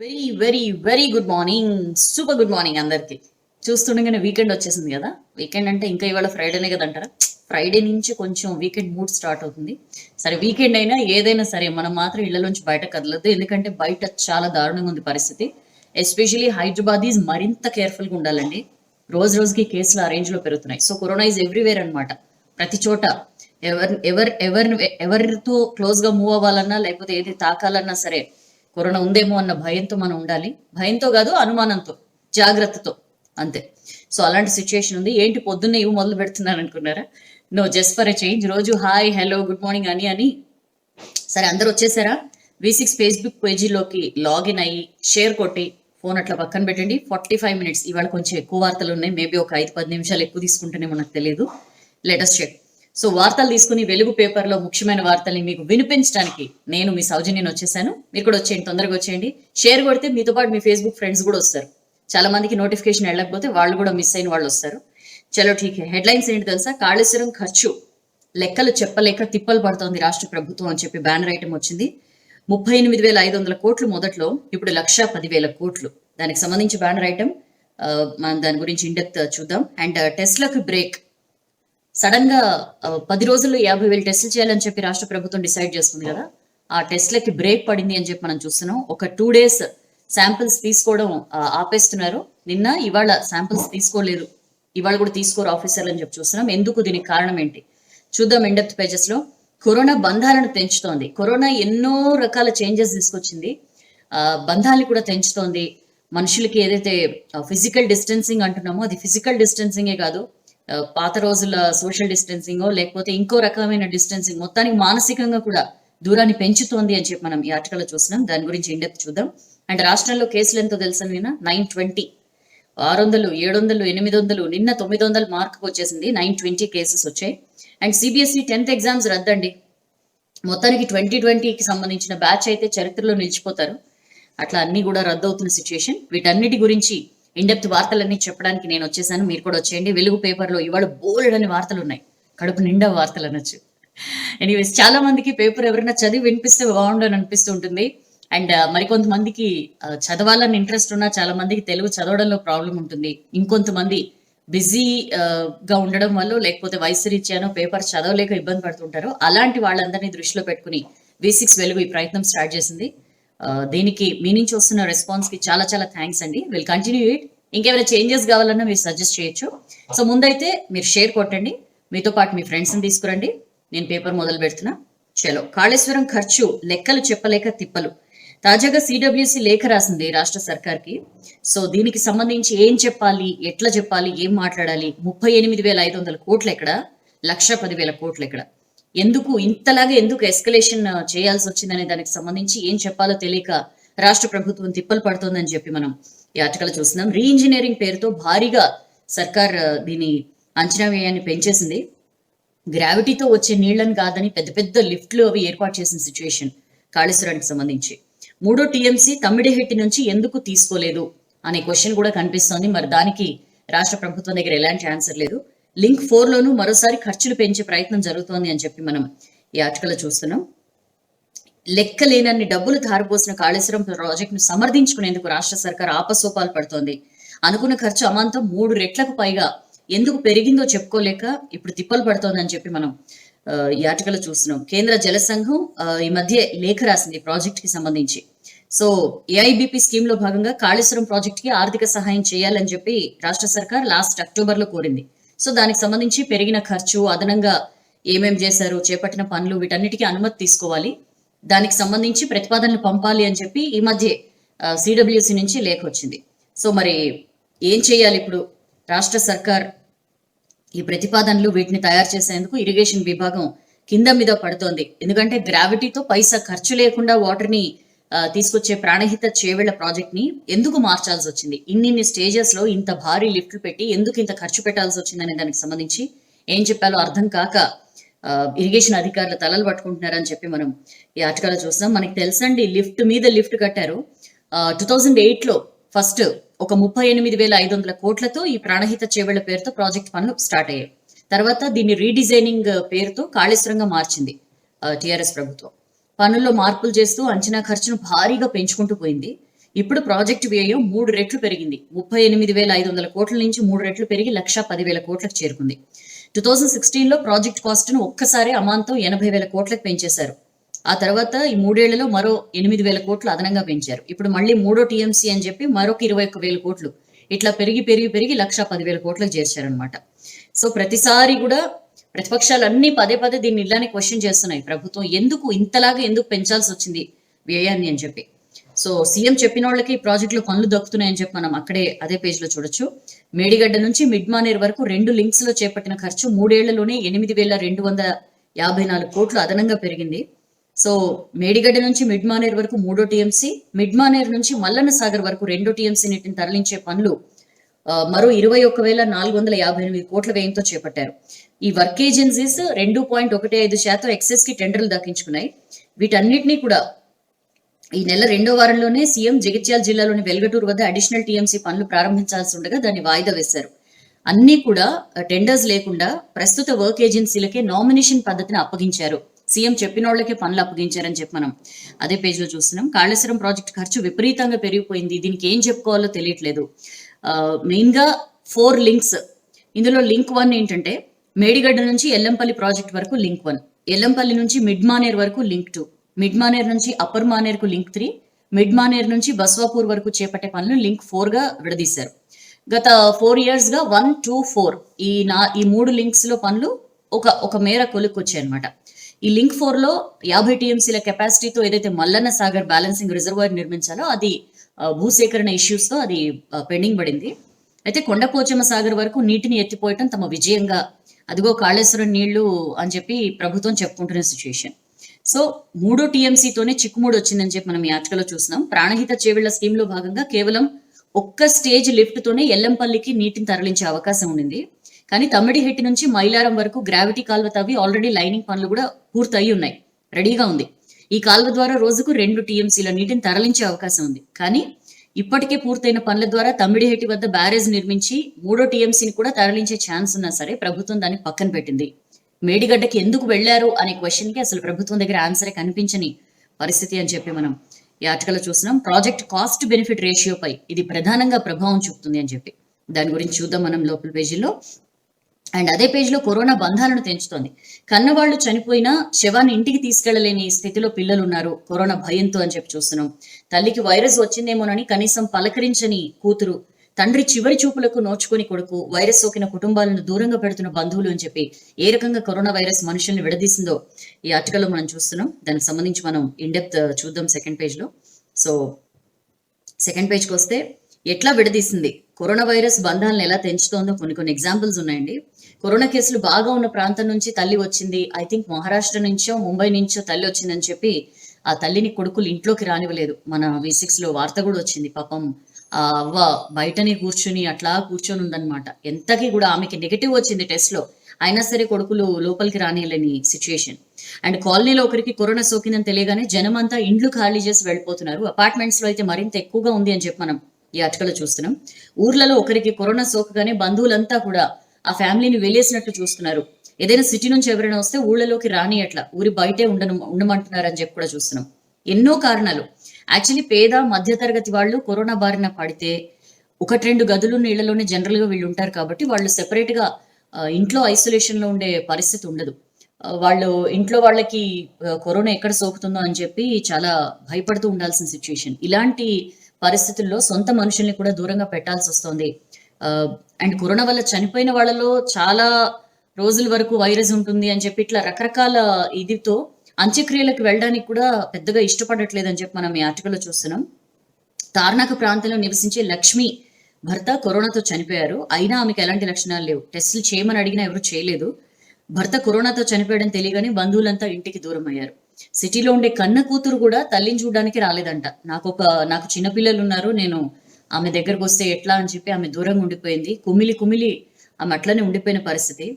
Very very very good morning. Super good morning అందరికి. చూస్తుండగానే weekend వచ్చేసింది కదా. వీకెండ్ అంటే ఇంకా ఇవాళ ఫ్రైడేనే కదా అంటారా. ఫ్రైడే నుంచి కొంచెం వీకెండ్ మూడ్ స్టార్ట్ అవుతుంది. సరే వీకెండ్ అయినా ఏదైనా సరే మనం మాత్రం ఇళ్లలోంచి బయట కదలద్దు. ఎందుకంటే బయట చాలా దారుణంగా ఉంది పరిస్థితి. ఎస్పెషలీ హైదరాబాద్ ఈజ్ మరింత కేర్ఫుల్గా ఉండాలండి. రోజు రోజుకి కేసులు ఆ రేంజ్ లో పెరుగుతున్నాయి. సో కరోనా ఈజ్ ఎవ్రీవేర్ అనమాట. ప్రతి చోట ఎవరితో క్లోజ్ గా మూవ్ అవ్వాలన్నా లేకపోతే ఏది తాకాలన్నా సరే కరోనా ఉందేమో అన్న భయంతో మనం ఉండాలి. భయంతో కాదు, అనుమానంతో, జాగ్రత్తతో, అంతే. సో అలాంటి సిచ్యుయేషన్ ఉంది. ఏంటి పొద్దున్నే ఇవి మొదలు పెడుతున్నాను అనుకున్నారా? No, just for a change. రోజు హాయ్ హలో గుడ్ మార్నింగ్ అని సరే అందరు వచ్చేసారా? V6 ఫేస్బుక్ పేజీలోకి లాగిన్ అయ్యి షేర్ కొట్టి ఫోన్ అట్లా పక్కన పెట్టండి. 45 మినిట్స్ ఇవాళ కొంచెం ఎక్కువ వార్తలు ఉన్నాయి. మేబీ ఒక 5-10 నిమిషాలు ఎక్కువ తీసుకుంటేనేమో నాకు తెలియదు. Let's check. సో వార్తలు తీసుకుని వెలుగు పేపర్లో ముఖ్యమైన వార్తల్ని మీకు వినిపించడానికి నేను మీ సౌజన్యని వచ్చేసాను. మీరు కూడా వచ్చేయండి, తొందరగా వచ్చేయండి. షేర్ కొడితే మీతో పాటు మీ ఫేస్బుక్ ఫ్రెండ్స్ కూడా వస్తారు. చాలా మందికి నోటిఫికేషన్ వెళ్ళకపోతే వాళ్ళు కూడా మిస్ అయిన వాళ్ళు వస్తారు. చలో ఠీక్. హెడ్లైన్స్ ఏంటి తెలుసా? కాళేశ్వరం ఖర్చు లెక్కలు చెప్పలేక తిప్పలు పడుతోంది రాష్ట్ర ప్రభుత్వం అని చెప్పి బ్యానర్ ఐటమ్ వచ్చింది. 38,500 కోట్లు మొదట్లో, ఇప్పుడు 1,10,000 కోట్లు. దానికి సంబంధించి బ్యానర్ ఐటమ్. మనం దాని గురించి ఇండెప్త్ చూద్దాం. And టెస్ట్లకు break. సడన్ గా 10 రోజుల్లో 50,000 టెస్టులు చేయాలని చెప్పి రాష్ట్ర ప్రభుత్వం డిసైడ్ చేస్తుంది కదా. ఆ టెస్ట్లకి బ్రేక్ పడింది అని చెప్పి మనం చూస్తున్నాం. ఒక 2 days శాంపిల్స్ తీసుకోవడం ఆపేస్తున్నారు. నిన్న ఇవాళ శాంపిల్స్ తీసుకోలేదు, ఇవాళ కూడా తీసుకోరు ఆఫీసర్లు అని చెప్పి చూస్తున్నాం. ఎందుకు, దీనికి కారణం ఏంటి చూద్దాం ఇండెప్త్ పేజెస్ లో. కరోనా బంధాలను తెంచుతోంది. కరోనా ఎన్నో రకాల చేంజెస్ తీసుకొచ్చింది. బంధాలను కూడా తెంచుతోంది. మనుషులకి ఏదైతే ఫిజికల్ డిస్టెన్సింగ్ అంటున్నామో అది ఫిజికల్ డిస్టెన్సింగే కాదు, పాత రోజుల సోషల్ డిస్టెన్సింగ్ లేకపోతే ఇంకో రకమైన డిస్టెన్సింగ్, మొత్తానికి మానసికంగా కూడా దూరాన్ని పెంచుతోంది అని చెప్పి మనం ఈ ఆర్టికల్ చూస్తున్నాం. దాని గురించి ఇండెప్త్ చూద్దాం. అండ్ రాష్ట్రంలో కేసులు ఎంతో తెలుసా? నిన్న 920, 600, 700, 800, నిన్న 900 మార్కుకు వచ్చేసింది. 920 కేసెస్ వచ్చాయి. అండ్ సిబిఎస్ఈ 10th ఎగ్జామ్స్ రద్దండి. మొత్తానికి 2020కి సంబంధించిన బ్యాచ్ అయితే చరిత్రలో నిలిచిపోతారు. అట్లా అన్ని కూడా రద్దు అవుతున్న సిచ్యుయేషన్. వీటన్నిటి గురించి ఇండెప్త్ వార్తలన్నీ చెప్పడానికి నేను వచ్చేసాను. మీరు కూడా వచ్చేయండి. వెలుగు పేపర్లో ఇవాళ బోల్డ్ అని వార్తలు ఉన్నాయి. కడుపు నిండా వార్తలు అనొచ్చు. ఎనీవేస్, చాలా మందికి పేపర్ ఎవరైనా చదివి వినిపిస్తే బాగుండని అనిపిస్తూ ఉంటుంది. అండ్ మరికొంతమందికి చదవాలని ఇంట్రెస్ట్ ఉన్నా చాలా మందికి తెలుగు చదవడంలో ప్రాబ్లం ఉంటుంది. ఇంకొంతమంది బిజీగా ఉండడం వల్ల లేకపోతే వయసు రీత్యానో పేపర్ చదవలేక ఇబ్బంది పడుతుంటారు. అలాంటి వాళ్ళందరినీ దృష్టిలో పెట్టుకుని V6 వెలుగు ఈ ప్రయత్నం స్టార్ట్ చేసింది. దీనికి మీ నుంచి వస్తున్న రెస్పాన్స్ కి చాలా చాలా థ్యాంక్స్ అండి. Will continue it. ఇంకేమైనా చేంజెస్ కావాలన్నా మీరు సజెస్ట్ చేయొచ్చు. సో ముందైతే మీరు షేర్ కొట్టండి, మీతో పాటు మీ ఫ్రెండ్స్ని తీసుకురండి. నేను పేపర్ మొదలు పెడుతున్నా. చలో. కాళేశ్వరం ఖర్చు లెక్కలు చెప్పలేక తిప్పలు. తాజాగా సిడబ్ల్యూసి లేఖ రాసింది రాష్ట్ర సర్కార్కి. సో దీనికి సంబంధించి ఏం చెప్పాలి, ఎట్లా చెప్పాలి, ఏం మాట్లాడాలి, 38,500 కోట్లు ఎక్కడ, 1,10,000 కోట్లు ఎక్కడ, ఎందుకు ఇంతలాగా ఎందుకు ఎస్కలేషన్ చేయాల్సి వచ్చిందనే దానికి సంబంధించి ఏం చెప్పాలో తెలియక రాష్ట్ర ప్రభుత్వం తిప్పలు పడుతోందని చెప్పి మనం ఈ ఆర్టికల్ చూస్తున్నాం. రీఇంజనీరింగ్ పేరుతో భారీగా సర్కార్ దీని అంచనా వ్యయాన్ని పెంచేసింది. గ్రావిటీతో వచ్చే నీళ్లను కాదని పెద్ద పెద్ద లిఫ్ట్లు అవి ఏర్పాటు చేసిన సిచ్యువేషన్ కాళేశ్వరానికి సంబంధించి. 3వ TMC తమ్మిడిహెట్టి నుంచి ఎందుకు తీసుకోలేదు అనే క్వశ్చన్ కూడా కనిపిస్తోంది. మరి దానికి రాష్ట్ర ప్రభుత్వం దగ్గర ఎలాంటి ఆన్సర్ లేదు. లింక్ 4లోనూ మరోసారి ఖర్చులు పెంచే ప్రయత్నం జరుగుతోంది అని చెప్పి మనం ఈ ఆర్టికల్ చూస్తున్నాం. లెక్కలేనన్ని డబ్బులు ధారపోసిన కాళేశ్వరం ప్రాజెక్టును సమర్థించుకునేందుకు రాష్ట్ర సర్కార్ ఆపసోపాలు పడుతోంది. అనుకున్న ఖర్చు అమాంతం 3 రెట్లకు పైగా ఎందుకు పెరిగిందో చెప్పుకోలేక ఇప్పుడు తిప్పలు పడుతోందని చెప్పి మనం ఈ ఆర్టికల్ చూస్తున్నాం. కేంద్ర జల సంఘం ఈ మధ్య లేఖ రాసింది ప్రాజెక్ట్ కి సంబంధించి. సో AIBP స్కీమ్ లో భాగంగా కాళేశ్వరం ప్రాజెక్ట్ కి ఆర్థిక సహాయం చేయాలని చెప్పి రాష్ట్ర సర్కార్ లాస్ట్ అక్టోబర్ లో కోరింది. సో దానికి సంబంధించి పెరిగిన ఖర్చు, అదనంగా ఏమేం చేశారు, చేపట్టిన పనులు, వీటన్నిటికీ అనుమతి తీసుకోవాలి. దానికి సంబంధించి ప్రతిపాదనలు పంపాలి అని చెప్పి ఈ మధ్య CWC నుంచి లేఖ వచ్చింది. సో మరి ఏం చేయాలి ఇప్పుడు రాష్ట్ర సర్కార్? ఈ ప్రతిపాదనలు వీటిని తయారు చేసేందుకు ఇరిగేషన్ విభాగం కింద మీద పడుతోంది. ఎందుకంటే గ్రావిటీతో పైసా ఖర్చు లేకుండా వాటర్ని తీసుకొచ్చే ప్రాణహిత చేవేళ్ల ప్రాజెక్ట్ ని ఎందుకు మార్చాల్సి వచ్చింది? ఇన్ని స్టేజెస్ లో ఇంత భారీ లిఫ్ట్లు పెట్టి ఎందుకు ఇంత ఖర్చు పెట్టాల్సి వచ్చిందనే దానికి సంబంధించి ఏం చెప్పాలో అర్థం కాక ఇరిగేషన్ అధికారులు తలలు పట్టుకుంటున్నారని చెప్పి మనం ఈ ఆర్టికల్ చూస్తాం. మనకి తెలుసండి, లిఫ్ట్ మీద లిఫ్ట్ కట్టారు. 2008లో ఫస్ట్ ఒక 38,500 కోట్లతో ఈ ప్రాణహిత చేవేళ్ల పేరుతో ప్రాజెక్ట్ పనులు స్టార్ట్ అయ్యాయి. తర్వాత దీన్ని రీడిజైనింగ్ పేరుతో కాళేశ్వరంగా మార్చింది టిఆర్ఎస్ ప్రభుత్వం. పనుల్లో మార్పులు చేస్తూ అంచనా ఖర్చును భారీగా పెంచుకుంటూ పోయింది. ఇప్పుడు ప్రాజెక్టు వ్యయం 3 రెట్లు పెరిగింది. 38,500 కోట్ల నుంచి 3 రెట్లు పెరిగి 1,10,000 కోట్లకు చేరుకుంది. 2016లో ప్రాజెక్ట్ కాస్ట్ను ఒక్కసారి అమాంతం 80,000 కోట్లకు పెంచేశారు. ఆ తర్వాత ఈ 3 ఏళ్లలో మరో 8,000 కోట్లు అదనంగా పెంచారు. ఇప్పుడు మళ్ళీ మూడో టీఎంసీ అని చెప్పి మరొక 21,000 కోట్లు ఇట్లా పెరిగి పెరిగి పెరిగి 1,10,000 కోట్లకు చేర్చారనమాట. సో ప్రతిసారి కూడా ప్రతిపక్షాలన్నీ పదే పదే దీన్ని ఇలానే క్వశ్చన్ చేస్తున్నాయి. ప్రభుత్వం ఎందుకు పెంచాల్సి వచ్చింది వ్యయాన్ని అని చెప్పి. సో సీఎం చెప్పిన వాళ్ళకి ప్రాజెక్టులో పనులు దక్కుతున్నాయని చెప్పి మనం అదే పేజ్ లో చూడొచ్చు. మేడిగడ్డ నుంచి మిడ్ మానేర్ వరకు 2 లింక్స్ లో చేపట్టిన ఖర్చు 3 ఏళ్లలోనే 8,254 కోట్లు అదనంగా పెరిగింది. సో మేడిగడ్డ నుంచి మిడ్ మానేర్ వరకు 3వ టీఎంసీ, మిడ్ మానేర్ నుంచి మల్లన్న సాగర్ వరకు 2వ టీఎంసీ నీటిని తరలించే పనులు మరో 21,458 కోట్ల వ్యయంతో చేపట్టారు. ఈ వర్క్ ఏజెన్సీస్ 2.15% ఎక్సెస్ కి టెండర్లు దక్కించుకున్నాయి. వీటన్నిటినీ కూడా ఈ నెల 2వ వారంలోనే సీఎం జగిత్యాల జిల్లాలోని వెల్గటూరు వద్ద అడిషనల్ టీఎంసీ పనులు ప్రారంభించాల్సి ఉండగా దాన్ని వాయిదా వేశారు. అన్ని కూడా టెండర్స్ లేకుండా ప్రస్తుత వర్క్ ఏజెన్సీలకే నామినేషన్ పద్ధతిని అప్పగించారు. సీఎం చెప్పిన వాళ్ళకే పనులు అప్పగించారని చెప్పి మనం అదే పేజ్ లో చూస్తున్నాం. కాళేశ్వరం ప్రాజెక్ట్ ఖర్చు విపరీతంగా పెరిగిపోయింది. దీనికి ఏం చెప్పుకోవాలో తెలియట్లేదు. మెయిన్ గా 4 లింక్స్. ఇందులో లింక్ 1 ఏంటంటే మేడిగడ్డ నుంచి ఎల్లంపల్లి ప్రాజెక్ట్ వరకు లింక్ 1, ఎల్లంపల్లి నుంచి మిడ్ మానేర్ వరకు లింక్ 2, మిడ్ మానేర్ నుంచి అప్పర్ మానేర్ కు లింక్ 3, మిడ్ మానేర్ నుంచి బస్వాపూర్ వరకు చేపట్టే పనులు లింక్ 4 గా విడదీశారు. గత 4 years గా 1, 2, 4 ఈ 3 లింక్స్ లో పనులు ఒక మేర కొలుక్కొచ్చాయి అనమాట. ఈ లింక్ 4 లో 50 టీఎంసీల కెపాసిటీతో ఏదైతే మల్లన్న సాగర్ బ్యాలెన్సింగ్ రిజర్వాయర్ నిర్మించాలో అది భూసేకరణ ఇష్యూస్ తో అది పెండింగ్ పడింది. అయితే కొండపోచమ్మ సాగర్ వరకు నీటిని ఎత్తిపోయటం తమ విజయంగా, అదిగో కాళేశ్వరం నీళ్లు అని చెప్పి ప్రభుత్వం చెప్పుకుంటున్న సిచ్యుయేషన్. సో 3వ టీఎంసీతోనే చిక్కుముడి వచ్చిందని చెప్పి మనం ఈ ఆర్టికల్లో చూస్తున్నాం. ప్రాణహిత చేవెళ్ల స్కీమ్ లో భాగంగా కేవలం ఒక్క స్టేజ్ లిఫ్ట్ తోనే ఎల్లంపల్లికి నీటిని తరలించే అవకాశం ఉండింది. కానీ తమ్మిడిహెట్టి నుంచి మైలారం వరకు గ్రావిటీ కాల్వ తవ్వి ఆల్రెడీ లైనింగ్ పనులు కూడా పూర్తయి ఉన్నాయి, రెడీగా ఉంది. ఈ కాల్వ ద్వారా రోజుకు 2 టీఎంసీల నీటిని తరలించే అవకాశం ఉంది. కానీ ఇప్పటికే పూర్తయిన పనుల ద్వారా తమ్మిడిహెట్టి వద్ద బ్యారేజ్ నిర్మించి 3వ టీఎంసీని కూడా తరలించే ఛాన్స్ ఉన్నా సరే ప్రభుత్వం దాన్ని పక్కన పెట్టింది. మేడిగడ్డకి ఎందుకు వెళ్లారు అనే క్వశ్చన్ కి అసలు ప్రభుత్వం దగ్గర ఆన్సరే కనిపించని పరిస్థితి అని చెప్పి మనం ఈ ఆర్టికల్లో చూస్తున్నాం. ప్రాజెక్ట్ కాస్ట్ బెనిఫిట్ రేషియోపై ఇది ప్రధానంగా ప్రభావం చూపుతుంది అని చెప్పి దాని గురించి చూద్దాం మనం లోపల పేజీలో. అండ్ అదే పేజీలో కరోనా బంధాలను తెంచుతోంది. కన్నవాళ్లు చనిపోయినా శవాన్ని ఇంటికి తీసుకెళ్లలేని స్థితిలో పిల్లలు ఉన్నారు కరోనా భయంతో అని చెప్పి చూస్తున్నాం. తల్లికి వైరస్ వచ్చిందేమోనని కనీసం పలకరించని కూతురు, తండ్రి చివరి చూపులకు నోచుకొని కొడుకు, వైరస్ సోకిన కుటుంబాలను దూరంగా పెడుతున్న బంధువులు అని చెప్పి ఏ రకంగా కరోనా వైరస్ మనుషుల్ని విడదీసిందో ఈ ఆర్టికల్లో మనం చూస్తున్నాం. దానికి సంబంధించి మనం ఇన్డెప్త్ చూద్దాం సెకండ్ పేజ్ లో. సో సెకండ్ పేజ్కి వస్తే ఎట్లా విడదీసింది, కరోనా వైరస్ బంధాలను ఎలా తెంచుతోందో కొన్ని ఎగ్జాంపుల్స్ ఉన్నాయండి. కరోనా కేసులు బాగా ఉన్న ప్రాంతం నుంచి తల్లి వచ్చింది, ఐ థింక్ మహారాష్ట్ర నుంచో ముంబై నుంచో తల్లి వచ్చిందని చెప్పి ఆ తల్లిని కొడుకులు ఇంట్లోకి రానివ్వలేదు. మన V6 లో వార్త కూడా వచ్చింది. పాపం ఆ అవ్వ బయటనే అట్లా కూర్చొని ఉందన్నమాట. ఎంతకి కూడా ఆమెకి నెగిటివ్ వచ్చింది టెస్ట్ లో, అయినా సరే కొడుకులు లోపలికి రానియలేని సిచ్యుయేషన్. అండ్ కాలనీలో ఒకరికి కరోనా సోకిందని తెలియగానే జనం అంతా ఇండ్లు ఖాళీ చేసి వెళ్ళిపోతున్నారు. అపార్ట్మెంట్స్ లో అయితే మరింత ఎక్కువగా ఉంది అని చెప్పి మనం ఈ ఆర్టికల్లో చూస్తున్నాం. ఊర్లలో ఒకరికి కరోనా సోకగానే బంధువులంతా కూడా ఆ ఫ్యామిలీని వెలేసినట్లు చూస్తున్నారు. ఏదైనా సిటీ నుంచి ఎవరైనా వస్తే ఊళ్ళలోకి రాని అట్లా ఊరి బయటే ఉండమంటున్నారు అని చెప్పి కూడా చూస్తున్నాం. ఎన్నో కారణాలు. యాక్చువల్లీ పేద మధ్యతరగతి వాళ్ళు కరోనా బారిన పడితే 1-2 గదులు ఇళ్లలోనే జనరల్ గా వీళ్ళు ఉంటారు కాబట్టి వాళ్ళు సెపరేట్ గా ఇంట్లో ఐసోలేషన్ లో ఉండే పరిస్థితి ఉండదు. వాళ్ళు ఇంట్లో వాళ్ళకి కరోనా ఎక్కడ సోకుతుందో అని చెప్పి చాలా భయపడుతూ ఉండాల్సిన సిచ్యుయేషన్. ఇలాంటి పరిస్థితుల్లో సొంత మనుషుల్ని కూడా దూరంగా పెట్టాల్సి వస్తుంది. అండ్ కరోనా వల్ల చనిపోయిన వాళ్ళలో చాలా రోజుల వరకు వైరస్ ఉంటుంది అని చెప్పి ఇట్లా రకరకాల ఇదితో అంత్యక్రియలకు వెళ్ళడానికి కూడా పెద్దగా ఇష్టపడట్లేదు అని చెప్పి మనం ఈ ఆర్టికల్లో చూస్తున్నాం. తార్నాక ప్రాంతంలో నివసించే లక్ష్మి భర్త కరోనాతో చనిపోయారు. అయినా ఆమెకు ఎలాంటి లక్షణాలు లేవు. టెస్టులు చేయమని అడిగినా ఎవరు చేయలేదు. భర్త కరోనాతో చనిపోయడం తెలియగానే బంధువులంతా ఇంటికి దూరం అయ్యారు. సిటీలో ఉండే కన్న కూతురు కూడా తల్లిని చూడడానికి రాలేదంట. నాకు చిన్నపిల్లలు ఉన్నారు, నేను ఆమె దగ్గరకు వస్తే ఎట్లా అని చెప్పి ఆమె దూరంగా ఉండిపోయింది. కుమిలి ఆమె అట్లనే ఉండిపోయిన పరిస్థితి.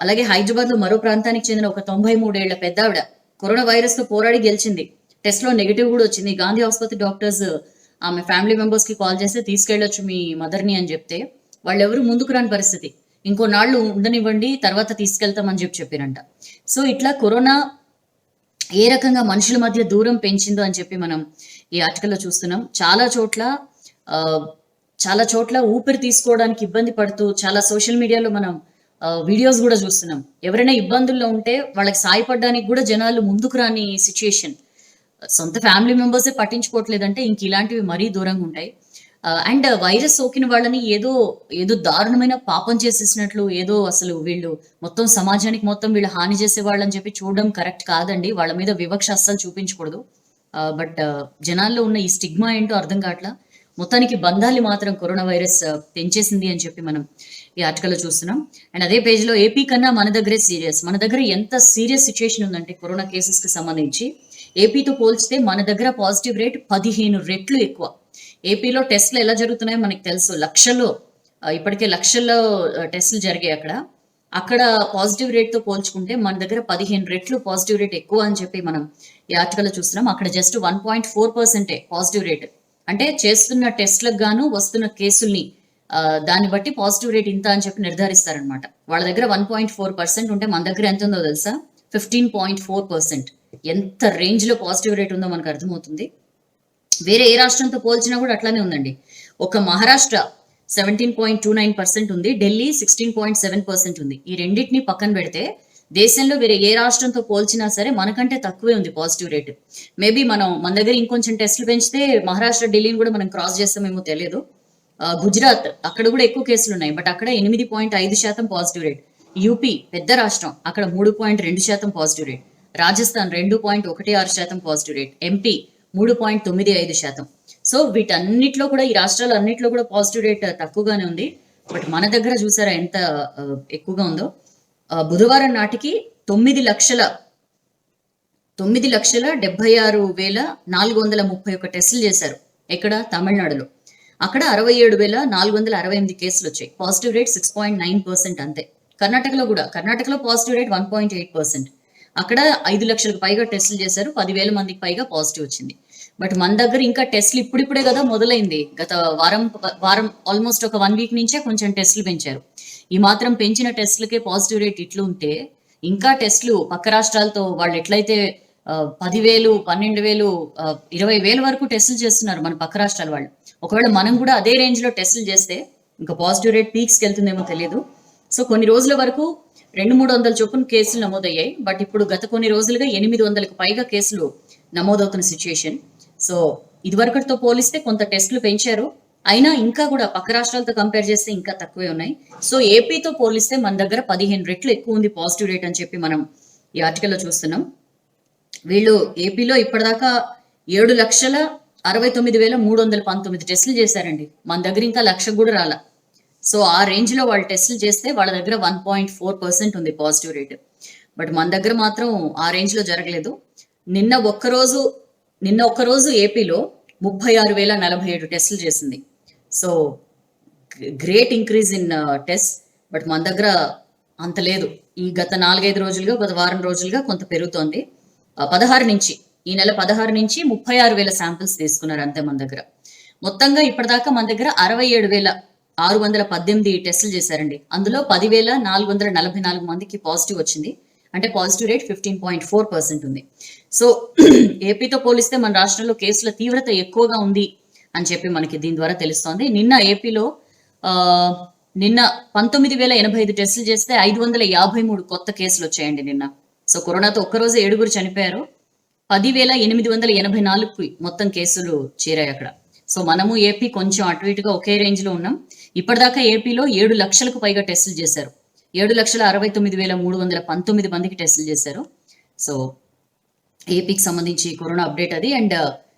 అలాగే హైదరాబాద్ లో మరో ప్రాంతానికి చెందిన ఒక 93 ఏళ్ల పెద్దావిడ కరోనా వైరస్ తో పోరాడి గెలిచింది. టెస్ట్ లో నెగిటివ్ కూడా వచ్చింది. గాంధీ ఆసుపత్రి డాక్టర్స్ ఆమె ఫ్యామిలీ మెంబర్స్ కి కాల్ చేస్తే తీసుకెళ్లొచ్చు మీ మదర్ని అని చెప్తే వాళ్ళు ఎవరు ముందుకు రాని పరిస్థితి. ఇంకో నాళ్ళు ఉండనివ్వండి తర్వాత తీసుకెళ్తామని చెప్పారంట. సో ఇట్లా కరోనా ఏ రకంగా మనుషుల మధ్య దూరం పెంచిందో అని చెప్పి మనం ఈ ఆర్టికల్లో చూస్తున్నాం. ఆ, చాలా చోట్ల ఊపిరి తీసుకోవడానికి ఇబ్బంది పడుతూ చాలా సోషల్ మీడియాలో మనం వీడియోస్ కూడా చూస్తున్నాం. ఎవరైనా ఇబ్బందుల్లో ఉంటే వాళ్ళకి సాయపడడానికి కూడా జనాలు ముందుకు రాని సిచ్యుయేషన్. సొంత ఫ్యామిలీ మెంబర్సే పట్టించుకోవట్లేదంటే ఇంక ఇలాంటివి మరీ దూరంగా ఉంటాయి. అండ్ వైరస్ సోకిన వాళ్ళని ఏదో ఏదో దారుణమైన పాపం చేసేసినట్లు, ఏదో అసలు వీళ్ళు మొత్తం సమాజానికి మొత్తం వీళ్ళు హాని చేసే వాళ్ళని చెప్పి చూడడం కరెక్ట్ కాదండి. వాళ్ళ మీద వివక్ష అస్సలు చూపించకూడదు. బట్ జనాల్లో ఉన్న ఈ స్టిగ్మా ఏంటో అర్థం కావట్లా. మొత్తానికి బంధాలు మాత్రం కరోనా వైరస్ పెంచేసింది అని చెప్పి మనం ఈ ఆర్టికల్లో చూస్తున్నాం. అండ్ అదే పేజ్లో ఏపీ కన్నా మన దగ్గరే సీరియస్. మన దగ్గర ఎంత సీరియస్ సిచ్యుయేషన్ ఉందంటే కరోనా కేసెస్కి సంబంధించి ఏపీతో పోల్చితే మన దగ్గర పాజిటివ్ రేట్ 15 రెట్లు ఎక్కువ. ఏపీలో టెస్ట్లు ఎలా జరుగుతున్నాయో మనకి తెలుసు. ఇప్పటికే లక్షల్లో టెస్టులు జరిగాయి అక్కడ. అక్కడ పాజిటివ్ రేట్తో పోల్చుకుంటే మన దగ్గర 15 రెట్లు పాజిటివ్ రేట్ ఎక్కువ అని చెప్పి మనం ఈ ఆర్టికల్లో చూస్తున్నాం. అక్కడ జస్ట్ 1.4% పాజిటివ్ రేట్. అంటే చేస్తున్న టెస్ట్లకు గాను వస్తున్న కేసుల్ని దాన్ని బట్టి పాజిటివ్ రేట్ ఇంత అని చెప్పి నిర్ధారిస్తారనమాట. వాళ్ళ దగ్గర 1.4% ఉంటే మన దగ్గర ఎంత ఉందో తెలుసా? 15.4%. ఎంత రేంజ్ లో పాజిటివ్ రేట్ ఉందో మనకు అర్థమవుతుంది. వేరే ఏ రాష్ట్రంతో పోల్చినా కూడా అట్లానే ఉందండి. ఒక మహారాష్ట్ర 17.29% ఉంది, ఢిల్లీ 16.7% ఉంది. ఈ రెండింటిని పక్కన పెడితే దేశంలో వేరే ఏ రాష్ట్రంతో పోల్చినా సరే మనకంటే తక్కువే ఉంది పాజిటివ్ రేట్. మేబీ మన దగ్గర ఇంకొంచెం టెస్టులు పెంచితే మహారాష్ట్ర ఢిల్లీని కూడా మనం క్రాస్ చేస్తామేమో తెలియదు. గుజరాత్ అక్కడ కూడా ఎక్కువ కేసులు ఉన్నాయి, బట్ అక్కడ 8.5% పాజిటివ్ రేట్. యూపీ పెద్ద రాష్ట్రం, అక్కడ 3.2% positive rate. Rajasthan 2.16% positive rate. MP 3.95%. So వీటన్నిటిలో కూడా, ఈ రాష్ట్రాలు అన్నింటిలో కూడా పాజిటివ్ రేట్ తక్కువగానే ఉంది. బట్ మన దగ్గర చూసారా ఎంత ఎక్కువగా ఉందో. బుధవారం నాటికి 9,76,431 టెస్టులు చేశారు. ఎక్కడ? తమిళనాడులో. అక్కడ 67,468 కేసులు వచ్చాయి. పాజిటివ్ రేట్ 6.9% అంతే. కర్ణాటకలో పాజిటివ్ రేట్ 1.8%. అక్కడ 5 లక్షలకు పైగా టెస్టులు చేశారు, 10,000 మందికి పైగా పాజిటివ్ వచ్చింది. బట్ మన దగ్గర ఇంకా టెస్టులు ఇప్పుడిప్పుడే కదా మొదలైంది. గత వారం ఆల్మోస్ట్ ఒక 1 వీక్ నుంచే కొంచెం టెస్టులు పెంచారు. ఈ మాత్రం పెంచిన టెస్టులకే పాజిటివ్ రేట్ ఇట్లు ఉంటే ఇంకా టెస్టులు పక్క రాష్ట్రాలతో వాళ్ళు ఎట్లయితే 10,000, 12,000, 20,000 వరకు టెస్టులు చేస్తున్నారు మన పక్క రాష్ట్రాల వాళ్ళు. ఒకవేళ మనం కూడా అదే రేంజ్ లో టెస్టులు చేస్తే ఇంకా పాజిటివ్ రేట్ పీక్స్కి వెళ్తుందేమో తెలియదు. సో కొన్ని రోజుల వరకు 200-300 చొప్పున కేసులు నమోదయ్యాయి. బట్ ఇప్పుడు గత కొన్ని రోజులుగా 800కు పైగా కేసులు నమోదవుతున్న సిచ్యుయేషన్. సో ఇదివరకటితో పోలిస్తే కొంత టెస్టులు పెంచారు, అయినా ఇంకా కూడా పక్క రాష్ట్రాలతో కంపేర్ చేస్తే ఇంకా తక్కువే ఉన్నాయి. సో ఏపీతో పోలిస్తే మన దగ్గర 15 రెట్లు ఎక్కువ ఉంది పాజిటివ్ రేట్ అని చెప్పి మనం ఈ ఆర్టికల్లో చూస్తున్నాం. వీళ్ళు ఏపీలో ఇప్పటిదాకా 7,69,319 టెస్టులు చేశారండి. మన దగ్గర ఇంకా 1,00,000 కూడా రాల. సో ఆ రేంజ్ లో వాళ్ళు టెస్టులు చేస్తే వాళ్ళ దగ్గర 1.4% ఉంది పాజిటివ్ రేట్. బట్ మన దగ్గర మాత్రం ఆ రేంజ్ లో జరగలేదు. నిన్న ఒక్కరోజు ఏపీలో 36,047 టెస్టులు చేసింది. So great increase in test. But మన దగ్గర అంత లేదు. ఈ గత 4-5 రోజులుగా, గత వారం రోజులుగా కొంత పెరుగుతోంది. ఈ నెల 16 నుంచి 36,000 శాంపిల్స్ తీసుకున్నారు అంతే మన దగ్గర. మొత్తంగా ఇప్పటిదాకా మన దగ్గర 67,618 టెస్టులు చేశారండి. అందులో 10,444 మందికి పాజిటివ్ వచ్చింది. అంటే పాజిటివ్ రేట్ 15.4% ఉంది. సో ఏపీతో పోలిస్తే మన రాష్ట్రంలో కేసుల తీవ్రత ఎక్కువగా ఉంది అని చెప్పి మనకి దీని ద్వారా తెలుస్తోంది. నిన్న ఏపీలో 19,085 టెస్టులు చేస్తే 553 కొత్త కేసులు వచ్చాయండి నిన్న. సో కరోనాతో ఒక్కరోజు 7 చనిపోయారు. 10,884 మొత్తం కేసులు చేరాయి అక్కడ. సో మనము ఏపీ కొంచెం అటు ఇటుగా ఒకే రేంజ్ లో ఉన్నాం. ఇప్పటిదాకా ఏపీలో 7 లక్షలకు పైగా టెస్టులు చేశారు. 7,69,319 మందికి టెస్టులు చేశారు. సో ఏపీకి సంబంధించి కరోనా అప్డేట్ అది. అండ్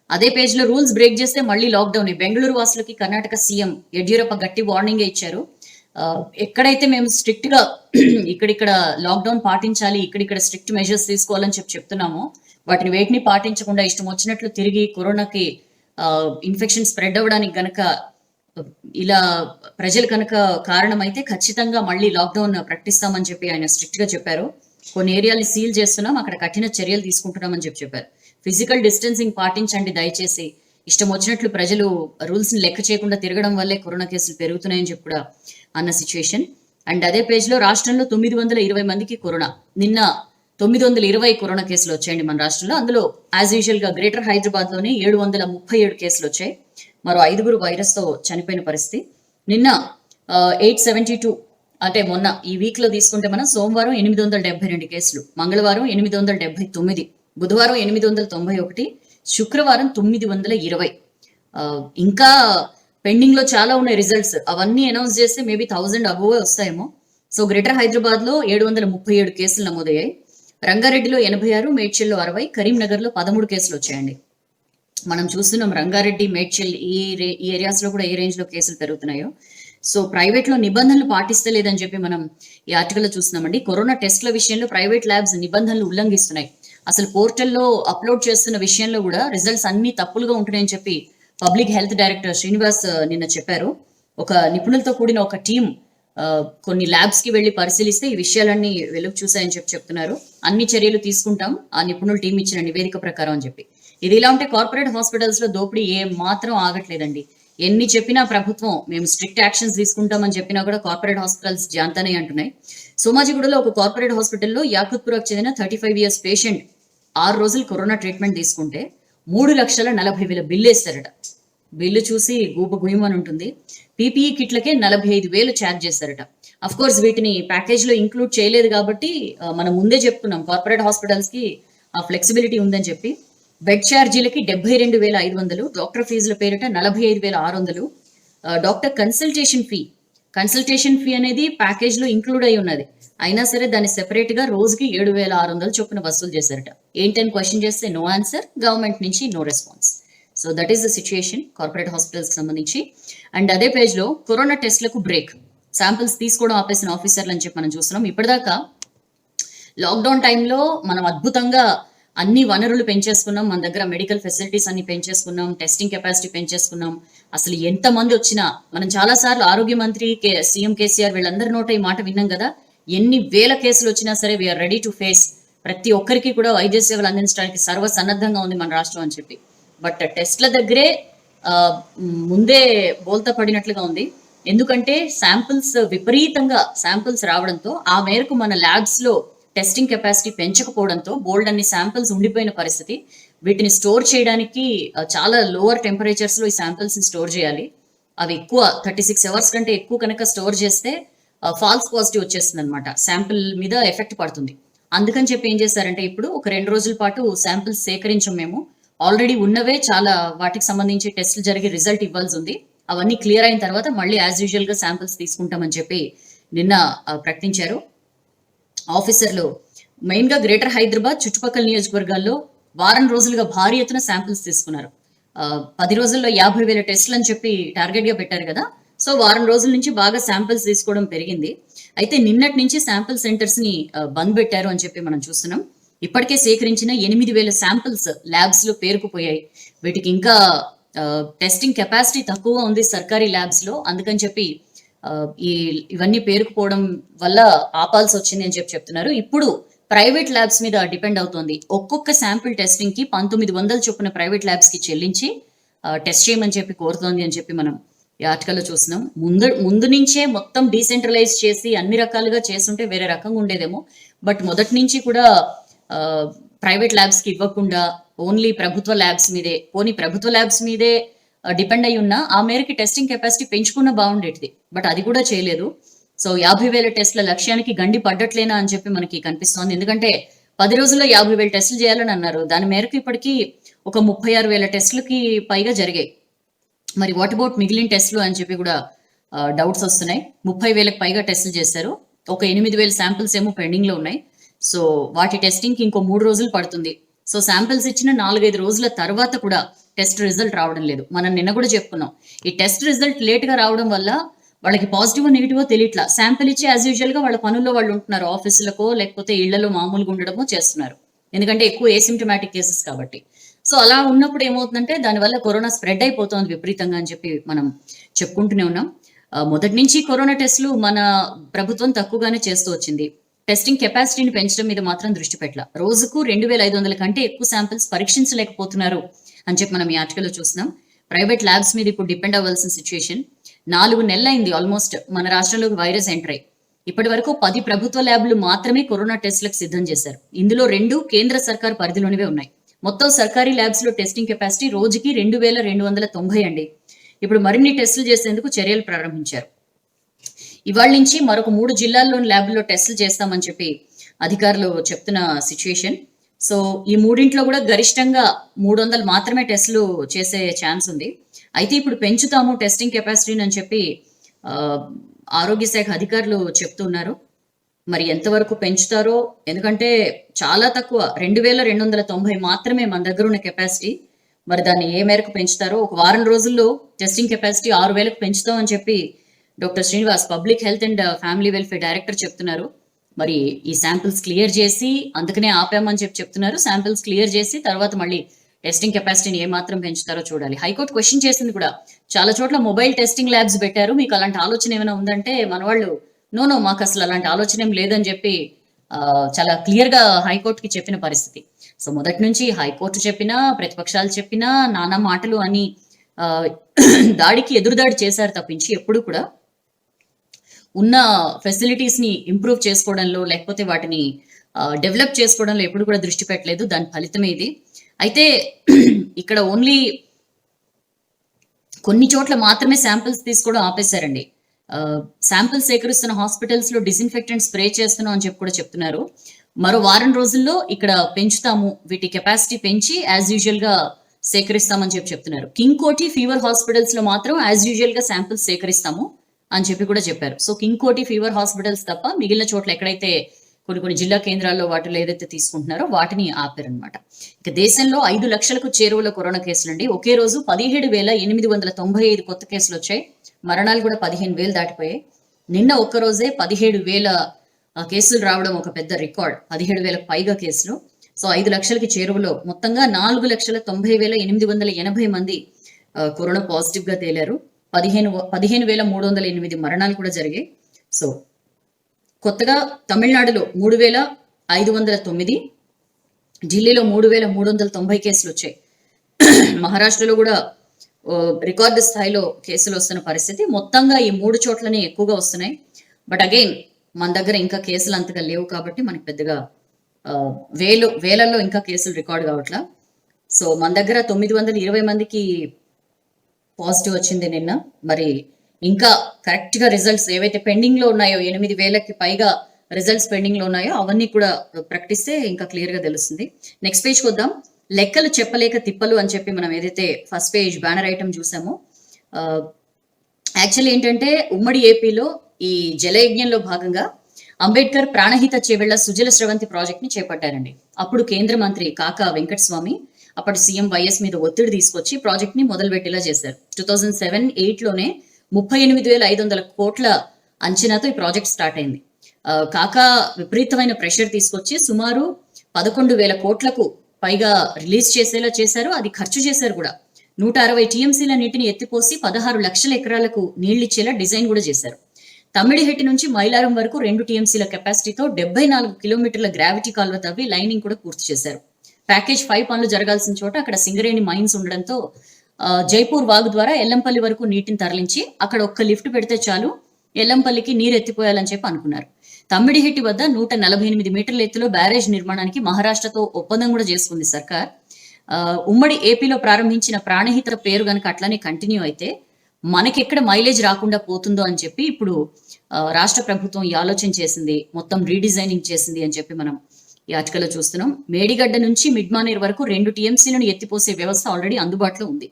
అదే పేజ్ లో రూల్స్ బ్రేక్ చేస్తే మళ్ళీ లాక్డౌన్. బెంగళూరు వాసులకి కర్ణాటక సీఎం యడ్యూరప్ప గట్టి వార్నింగ్ ఇచ్చారు. ఎక్కడైతే మేము స్ట్రిక్ట్ గా ఇక్కడిక్కడ లాక్డౌన్ పాటించాలి, ఇక్కడిక్కడ స్ట్రిక్ట్ మెజర్స్ తీసుకోవాలని చెప్తున్నామో వాటిని వేటిని పాటించకుండా ఇష్టం వచ్చినట్లు తిరిగి కరోనాకి ఇన్ఫెక్షన్ స్ప్రెడ్ అవ్వడానికి గనక ఇలా ప్రజలు కనుక కారణమైతే ఖచ్చితంగా మళ్ళీ లాక్డౌన్ ప్రకటిస్తామని చెప్పి ఆయన స్ట్రిక్ట్ గా చెప్పారు. కొన్ని ఏరియాలు సీల్ చేస్తున్నాం, అక్కడ కఠిన చర్యలు తీసుకుంటున్నామని చెప్పారు. ఫిజికల్ డిస్టెన్సింగ్ పాటించండి దయచేసి. ఇష్టం వచ్చినట్లు ప్రజలు రూల్స్ ని లెక్క చేయకుండా తిరగడం వల్లే కరోనా కేసులు పెరుగుతున్నాయని చెప్పి కూడా అన్న సిచ్యువేషన్. అండ్ అదే పేజ్ లో రాష్ట్రంలో 920 మందికి కరోనా. నిన్న 920 కరోనా కేసులు వచ్చాయండి మన రాష్ట్రంలో. అందులో యాజ్ యూజువల్ గా గ్రేటర్ హైదరాబాద్ లోనే 737 కేసులు వచ్చాయి. మరో 5 వైరస్ తో చనిపోయిన పరిస్థితి. నిన్న 872, అంటే మొన్న ఈ వీక్ లో తీసుకుంటే మనం సోమవారం 872 కేసులు, మంగళవారం 879, బుధవారం 891, శుక్రవారం 920. ఇంకా పెండింగ్ లో చాలా ఉన్నాయి రిజల్ట్స్. అవన్నీ అనౌన్స్ చేస్తే మేబీ 1000 అబోవే వస్తాయేమో. సో గ్రేటర్ హైదరాబాద్ లో 737 కేసులు నమోదయ్యాయి. రంగారెడ్డిలో 86, మేడ్చల్లో 60, కరీంనగర్ లో 13 కేసులు వచ్చాయండి. మనం చూస్తున్నాం రంగారెడ్డి, మేడ్చల్ ఈ ఏరియాస్ లో కూడా ఏ రేంజ్ లో కేసులు పెరుగుతున్నాయో. సో ప్రైవేట్ లో నిబంధనలు పాటిస్తలేదని చెప్పి మనం ఈ ఆర్టికల్ లో చూస్తున్నామండి. కరోనా టెస్ట్ల విషయంలో ప్రైవేట్ ల్యాబ్స్ నిబంధనలు ఉల్లంఘిస్తున్నాయి. అసలు పోర్టల్లో అప్లోడ్ చేస్తున్న విషయంలో కూడా రిజల్ట్స్ అన్ని తప్పులుగా ఉంటున్నాయని చెప్పి పబ్లిక్ హెల్త్ డైరెక్టర్ శ్రీనివాస్ నిన్న చెప్పారు. ఒక నిపుణులతో కూడిన ఒక టీం కొన్ని ల్యాబ్స్ కి వెళ్లి పరిశీలిస్తే ఈ విషయాలన్నీ వెలుగు చూసాయని చెప్తున్నారు. అన్ని చర్యలు తీసుకుంటాం ఆ నిపుణుల టీం ఇచ్చిన నివేదిక ప్రకారం అని చెప్పి. ఇది ఇలా ఉంటే కార్పొరేట్ హాస్పిటల్స్ లో దోపిడీ ఏ మాత్రం ఆగట్లేదండి. ఎన్ని చెప్పినా ప్రభుత్వం మేము స్ట్రిక్ట్ యాక్షన్స్ తీసుకుంటామని చెప్పినా కూడా కార్పొరేట్ హాస్పిటల్స్ జాంతానే అంటున్నాయి. సోమాజిగూడలో ఒక కార్పొరేట్ హాస్పిటల్లో యాకుత్పురకు చెందిన 35 years పేషెంట్ 6 రోజులు కరోనా ట్రీట్మెంట్ తీసుకుంటే 3,40,000 బిల్లు వేస్తారట. బిల్లు చూసి గుయ్యమని ఉంటుంది. పీపీఈ కిట్లకే 45,000 ఛార్జ్ చేస్తారట. అఫ్ కోర్స్ వీటిని ప్యాకేజ్ లో ఇంక్లూడ్ చేయలేదు కాబట్టి మనం ముందే చెప్పుకున్నాం కార్పొరేట్ హాస్పిటల్స్ కి ఆ ఫ్లెక్సిబిలిటీ ఉందని చెప్పి. బెడ్ ఛార్జీలకి 72,500, డాక్టర్ ఫీజుల పేరిట 45,600, డాక్టర్ కన్సల్టేషన్ ఫీ అనేది ప్యాకేజ్ లో ఇంక్లూడ్ అయి ఉన్నది. అయినా సరే దాన్ని సెపరేట్ గా రోజుకి 7,600 చొప్పున వసూలు చేశారట. ఏంటని క్వశ్చన్ చేస్తే నో ఆన్సర్, గవర్నమెంట్ నుంచి no response. So that is the situation corporate hospitals కి సంబంధించి. అండ్ అదే పేజ్ లో కరోనా టెస్ట్లకు బ్రేక్, శాంపిల్స్ తీసుకోవడం ఆపేసిన ఆఫీసర్లు అని చెప్పి మనం చూస్తున్నాం. ఇప్పటిదాకా లాక్డౌన్ టైంలో మనం అద్భుతంగా అన్ని వనరులు పెంచేసుకున్నాం, మన దగ్గర మెడికల్ ఫెసిలిటీస్ అన్ని పెంచేసుకున్నాం, టెస్టింగ్ కెపాసిటీ పెంచేసుకున్నాం. అసలు ఎంత మంది వచ్చినా మనం చాలా సార్లు ఆరోగ్య మంత్రి సీఎం కేసీఆర్ వీళ్ళందరి నోట ఈ మాట విన్నాం కదా, ఎన్ని వేల కేసులు వచ్చినా సరే వీఆర్ రెడీ టు ఫేస్, ప్రతి ఒక్కరికి కూడా వైద్య సేవలు అందించడానికి సర్వసన్నద్ధంగా ఉంది మన రాష్ట్రం అని చెప్పి. బట్ టెస్ట్ల దగ్గరే ముందే బోల్తా పడినట్లుగా ఉంది. ఎందుకంటే విపరీతంగా శాంపిల్స్ రావడంతో ఆ మేరకు మన ల్యాబ్స్ లో టెస్టింగ్ కెపాసిటీ పెంచకపోవడంతో బోల్డ్ అన్ని శాంపిల్స్ ఉండిపోయిన పరిస్థితి. వీటిని స్టోర్ చేయడానికి చాలా లోవర్ టెంపరేచర్స్ లో ఈ శాంపిల్స్ ని స్టోర్ చేయాలి. అవి ఎక్కువ 36 hours కంటే ఎక్కువ కనుక స్టోర్ చేస్తే ఫాల్స్ పాజిటివ్ వచ్చేస్తుంది అనమాట, శాంపిల్ మీద ఎఫెక్ట్ పడుతుంది. అందుకని చెప్పి ఏం చేశారంటే ఇప్పుడు ఒక 2 రోజుల పాటు శాంపిల్స్ సేకరించాం మేము. ఆల్రెడీ ఉన్నవే చాలా వాటికి సంబంధించి టెస్టులు జరిగి రిజల్ట్ ఇవ్వాల్సి ఉంది. అవన్నీ క్లియర్ అయిన తర్వాత మళ్ళీ యాజ్ యూజువల్ గా శాంపిల్స్ తీసుకుంటామని చెప్పి నిన్న ప్రకటించారు ఆఫీసర్లు. మెయిన్ గా గ్రేటర్ హైదరాబాద్ చుట్టుపక్కల నియోజకవర్గాల్లో వారం రోజులుగా భారీ ఎత్తున శాంపిల్స్ తీసుకున్నారు. 10 రోజుల్లో 50,000 టెస్టులు అని చెప్పి టార్గెట్ గా పెట్టారు కదా. సో వారం రోజుల నుంచి బాగా శాంపిల్స్ తీసుకోవడం పెరిగింది. అయితే నిన్నటి నుంచి శాంపిల్ సెంటర్స్ ని బంద్ పెట్టారు అని చెప్పి మనం చూస్తున్నాం. ఇప్పటికే సేకరించిన 8,000 శాంపిల్స్ ల్యాబ్స్ లో పేరుకుపోయాయి. వీటికి ఇంకా టెస్టింగ్ కెపాసిటీ తక్కువ ఉంది సర్కారీ ల్యాబ్స్ లో. అందుకని చెప్పి ఇవన్నీ పేరుకుపోవడం వల్ల ఆపాల్సి వచ్చింది అని చెప్తున్నారు. ఇప్పుడు ప్రైవేట్ ల్యాబ్స్ మీద డిపెండ్ అవుతోంది. ఒక్కొక్క శాంపిల్ టెస్టింగ్ కి 1900 చొప్పున ప్రైవేట్ ల్యాబ్స్ కి చెల్లించి టెస్ట్ చేయమని చెప్పి కోరుతోంది అని చెప్పి మనం ఈ ఆర్టికల్లో చూస్తున్నాం. ముందు నుంచే మొత్తం డీసెంట్రలైజ్ చేసి అన్ని రకాలుగా చేస్తుంటే వేరే రకంగా ఉండేదేమో. బట్ మొదటి నుంచి కూడా ప్రైవేట్ ల్యాబ్స్ కి ఇవ్వకుండా ఓన్లీ ప్రభుత్వ ల్యాబ్స్ మీదే డిపెండ్ అయి ఉన్నా ఆ మేరకి టెస్టింగ్ కెపాసిటీ పెంచుకున్న బాగుండేది. బట్ అది కూడా చేయలేదు. సో 50,000 టెస్టుల లక్ష్యానికి గండి పడ్డట్లేనా అని చెప్పి మనకి కనిపిస్తోంది. ఎందుకంటే 10 రోజుల్లో 50,000 టెస్టులు చేయాలని అన్నారు. దాని మేరకు ఇప్పటికీ ఒక 36,000 టెస్టులకి పైగా జరిగాయి. మరి వాట్ అబౌట్ మిగిలిన టెస్టులు అని చెప్పి కూడా డౌట్స్ వస్తున్నాయి. 30,000కి పైగా టెస్టులు చేశారు. ఒక 8,000 శాంపిల్స్ ఏమో పెండింగ్ లో ఉన్నాయి. సో వాటి టెస్టింగ్ కి ఇంకో 3 రోజులు పడుతుంది. సో శాంపిల్స్ ఇచ్చిన 4-5 రోజుల తర్వాత కూడా టెస్ట్ రిజల్ట్ రావడం లేదు. మనం నిన్న కూడా చెప్పుకున్నాం, ఈ టెస్ట్ రిజల్ట్ లేట్ గా రావడం వల్ల వాళ్ళకి పాజిటివ్ నెగిటివ్ తెలియట్లా. శాంపిల్ ఇచ్చి యాజ్ యూజువల్ గా వాళ్ళ పనుల్లో వాళ్ళు ఉంటున్నారు, ఆఫీసులకో లేకపోతే ఇళ్లలో మామూలుగా ఉండడమో చేస్తున్నారు. ఎందుకంటే ఎక్కువ ఏసిమ్టమాటిక్ కేసెస్ కాబట్టి. సో అలా ఉన్నప్పుడు ఏమవుతుందంటే దానివల్ల కరోనా స్ప్రెడ్ అయిపోతుంది విపరీతంగా అని చెప్పి మనం చెప్పుకుంటూనే ఉన్నాం. మొదటి నుంచి కరోనా టెస్టులు మన ప్రభుత్వం తక్కువగానే చేస్తూ వచ్చింది. టెస్టింగ్ కెపాసిటీని పెంచడం మీద మాత్రం దృష్టి పెట్టాల. రోజుకు 2,500 కంటే ఎక్కువ శాంపిల్స్ పరీక్షించలేకపోతున్నారు అని చెప్పి మనం ఈ ఆర్టికల్లో చూస్తున్నాం. ప్రైవేట్ ల్యాబ్స్ మీద ఇప్పుడు డిపెండ్ అవ్వాల్సిన సిచ్యుయేషన్. 4 నెలలైంది ఆల్మోస్ట్ మన రాష్ట్రంలోకి వైరస్ ఎంటర్ అయ్యి. ఇప్పటి వరకు 10 ప్రభుత్వ ల్యాబ్లు మాత్రమే కరోనా టెస్టులకు సిద్ధం చేశారు. ఇందులో 2 కేంద్ర సర్కార్ పరిధిలోనివే ఉన్నాయి. మొత్తం సర్కారీ ల్యాబ్స్ లో టెస్టింగ్ కెపాసిటీ రోజుకి 2290 అండి. ఇప్పుడు మరిన్ని టెస్టులు చేసేందుకు చర్యలు ప్రారంభించారు. ఇవాళ నుంచి మరొక 3 జిల్లాల్లోని ల్యాబ్లో టెస్టులు చేస్తామని చెప్పి అధికారులు చెప్తున్న సిచ్యుయేషన్. సో ఈ మూడింట్లో కూడా గరిష్టంగా 300 మాత్రమే టెస్టులు చేసే ఛాన్స్ ఉంది. అయితే ఇప్పుడు పెంచుతాము టెస్టింగ్ కెపాసిటీని అని చెప్పి ఆరోగ్య శాఖ అధికారులు చెప్తున్నారు. మరి ఎంతవరకు పెంచుతారో, ఎందుకంటే చాలా తక్కువ 2290 మాత్రమే మన దగ్గర ఉన్న కెపాసిటీ. మరి దాన్ని ఏ మేరకు పెంచుతారో, ఒక వారం రోజుల్లో టెస్టింగ్ కెపాసిటీ 6000కు పెంచుతాం అని చెప్పి doctor Srinivas public health and family welfare director చెప్తున్నారు. మరి ఈ శాంపిల్స్ క్లియర్ చేసి, అందుకనే ఆపామని చెప్తున్నారు. శాంపిల్స్ క్లియర్ చేసి తర్వాత మళ్ళీ టెస్టింగ్ కెపాసిటీని ఏ మాత్రం పెంచుతారో చూడాలి. హైకోర్టు క్వశ్చన్ చేసింది కూడా, చాలా చోట్ల మొబైల్ టెస్టింగ్ ల్యాబ్స్ పెట్టారు, మీకు అలాంటి ఆలోచన ఏమైనా ఉందంటే మన వాళ్ళు నో మాకు అసలు అలాంటి ఆలోచన ఏం లేదని చెప్పి చాలా క్లియర్ గా హైకోర్టుకి చెప్పిన పరిస్థితి. సో మొదటి నుంచి హైకోర్టు చెప్పినా, ప్రతిపక్షాలు చెప్పినా నానా మాటలు అని దాడికి ఎదురుదాడి చేశారు తప్పించి ఎప్పుడు కూడా ఉన్న ఫెసిలిటీస్ ని ఇంప్రూవ్ చేసుకోవడంలో, లేకపోతే వాటిని డెవలప్ చేసుకోవడంలో ఎప్పుడు కూడా దృష్టి పెట్టలేదు. దాని ఫలితమే ఇది. అయితే ఇక్కడ ఓన్లీ కొన్ని చోట్ల మాత్రమే శాంపిల్స్ తీసుకోవడం ఆపేశారండి. శాంపిల్స్ సేకరిస్తున్న హాస్పిటల్స్ లో డిస్ఇన్ఫెక్టెంట్ స్ప్రే చేస్తున్నాం అని చెప్పి కూడా చెప్తున్నారు. మరో వారం రోజుల్లో ఇక్కడ పెంచుతాము, వీటి కెపాసిటీ పెంచి యాజ్ యూజువల్ గా సేకరిస్తామని చెప్తున్నారు. కింగ్ కోటి ఫీవర్ హాస్పిటల్స్ లో మాత్రం యాజ్ యూజువల్ గా శాంపిల్స్ సేకరిస్తాము అని చెప్పి కూడా చెప్పారు. సో కింగ్ కోటి ఫీవర్ హాస్పిటల్స్ తప్ప మిగిలిన చోట్ల ఎక్కడైతే కొన్ని జిల్లా కేంద్రాల్లో వాటిలో ఏదైతే తీసుకుంటున్నారో వాటిని ఆపారనమాట. ఇక దేశంలో 5 లక్షలకు చేరువలో కరోనా కేసులండి. ఒకే రోజు 17,895 కొత్త కేసులు వచ్చాయి. మరణాలు కూడా 15,000 దాటిపోయాయి. నిన్న ఒక్కరోజే 17,000 కేసులు రావడం ఒక పెద్ద రికార్డ్. 17,000 పైగా కేసులు. సో 5 లక్షలకి చేరువలో మొత్తంగా 4,90,880 మంది కరోనా పాజిటివ్ గా తేలారు. 15,308 మరణాలు కూడా జరిగాయి. సో కొత్తగా తమిళనాడులో 3,509, ఢిల్లీలో 3,390 కేసులు వచ్చాయి. మహారాష్ట్రలో కూడా రికార్డు స్థాయిలో కేసులు వస్తున్న పరిస్థితి. మొత్తంగా ఈ 3 చోట్లనే ఎక్కువగా వస్తున్నాయి. బట్ అగైన్ మన దగ్గర ఇంకా కేసులు అంతగా లేవు కాబట్టి మనకి పెద్దగా వేలల్లో ఇంకా కేసులు రికార్డు కావట్లా. సో మన దగ్గర 920 మందికి పాజిటివ్ వచ్చింది నిన్న. మరి ఇంకా కరెక్ట్ గా రిజల్ట్స్ ఏవైతే పెండింగ్ లో ఉన్నాయో, 8,000కి పైగా రిజల్ట్స్ పెండింగ్ లో ఉన్నాయో అవన్నీ కూడా ప్రకటిస్తే ఇంకా క్లియర్ గా తెలుస్తుంది. నెక్స్ట్ పేజ్కి వద్దాం. లెక్కలు చెప్పలేక తిప్పలు అని చెప్పి మనం ఏదైతే ఫస్ట్ పేజ్ బ్యానర్ ఐటమ్ చూసామో, యాక్చువల్లీ ఏంటంటే ఉమ్మడి ఏపీలో ఈ జలయజ్ఞంలో భాగంగా అంబేద్కర్ ప్రాణహిత చేవెళ్ల సుజల స్రవంతి ప్రాజెక్ట్ ని చేపట్టారండి. అప్పుడు కేంద్ర మంత్రి కాకా వెంకటస్వామి అప్పటి సీఎం వైఎస్ మీద ఒత్తిడి తీసుకొచ్చి ప్రాజెక్ట్ ని మొదలుపెట్టేలా చేశారు. 2007-8లోనే 38,500 కోట్ల అంచనాతో ఈ ప్రాజెక్ట్ స్టార్ట్ అయింది. కాకా విపరీతమైన ప్రెషర్ తీసుకొచ్చి సుమారు 11,000 కోట్లకు పైగా రిలీజ్ చేసేలా చేశారు. అది ఖర్చు చేశారు కూడా. 160 టీఎంసీల నీటిని ఎత్తిపోసి 16 లక్షల ఎకరాలకు నీళ్లిచ్చేలా డిజైన్ కూడా చేశారు. తమ్మిడిహెట్టి నుంచి మైలారం వరకు 2 టీఎంసీల కెపాసిటీతో 74 కిలోమీటర్ల గ్రావిటీ కాల్వ తవ్వి లైనింగ్ కూడా పూర్తి చేశారు. ప్యాకేజ్ 5 పనులు జరగాల్సిన చోట అక్కడ సింగరేణి మైన్స్ ఉండడంతో జైపూర్ వాగు ద్వారా ఎల్లంపల్లి వరకు నీటిని తరలించి అక్కడ ఒక్క లిఫ్ట్ పెడితే చాలు ఎల్లంపల్లికి నీరు ఎత్తిపోయాలని చెప్పి అనుకున్నారు. తమ్మిడిహెట్టి వద్ద 148 మీటర్ల ఎత్తులో బ్యారేజ్ నిర్మాణానికి మహారాష్ట్రతో ఒప్పందం కూడా చేసుకుంది సర్కార్. ఉమ్మడి ఏపీలో ప్రారంభించిన ప్రాణహిత పేరు గనక అట్లానే కంటిన్యూ అయితే మనకెక్కడ మైలేజ్ రాకుండా పోతుందో అని చెప్పి ఇప్పుడు రాష్ట్ర ప్రభుత్వం ఈ ఆలోచన చేసింది, మొత్తం రీడిజైనింగ్ చేసింది అని చెప్పి మనం ఈ ఆర్టికల్లో చూస్తున్నాం. మేడిగడ్డ నుంచి మిడ్మానేర్ వరకు 2 టీఎంసీలను ఎత్తిపోసే వ్యవస్థ ఆల్రెడీ అందుబాటులో ఉంది.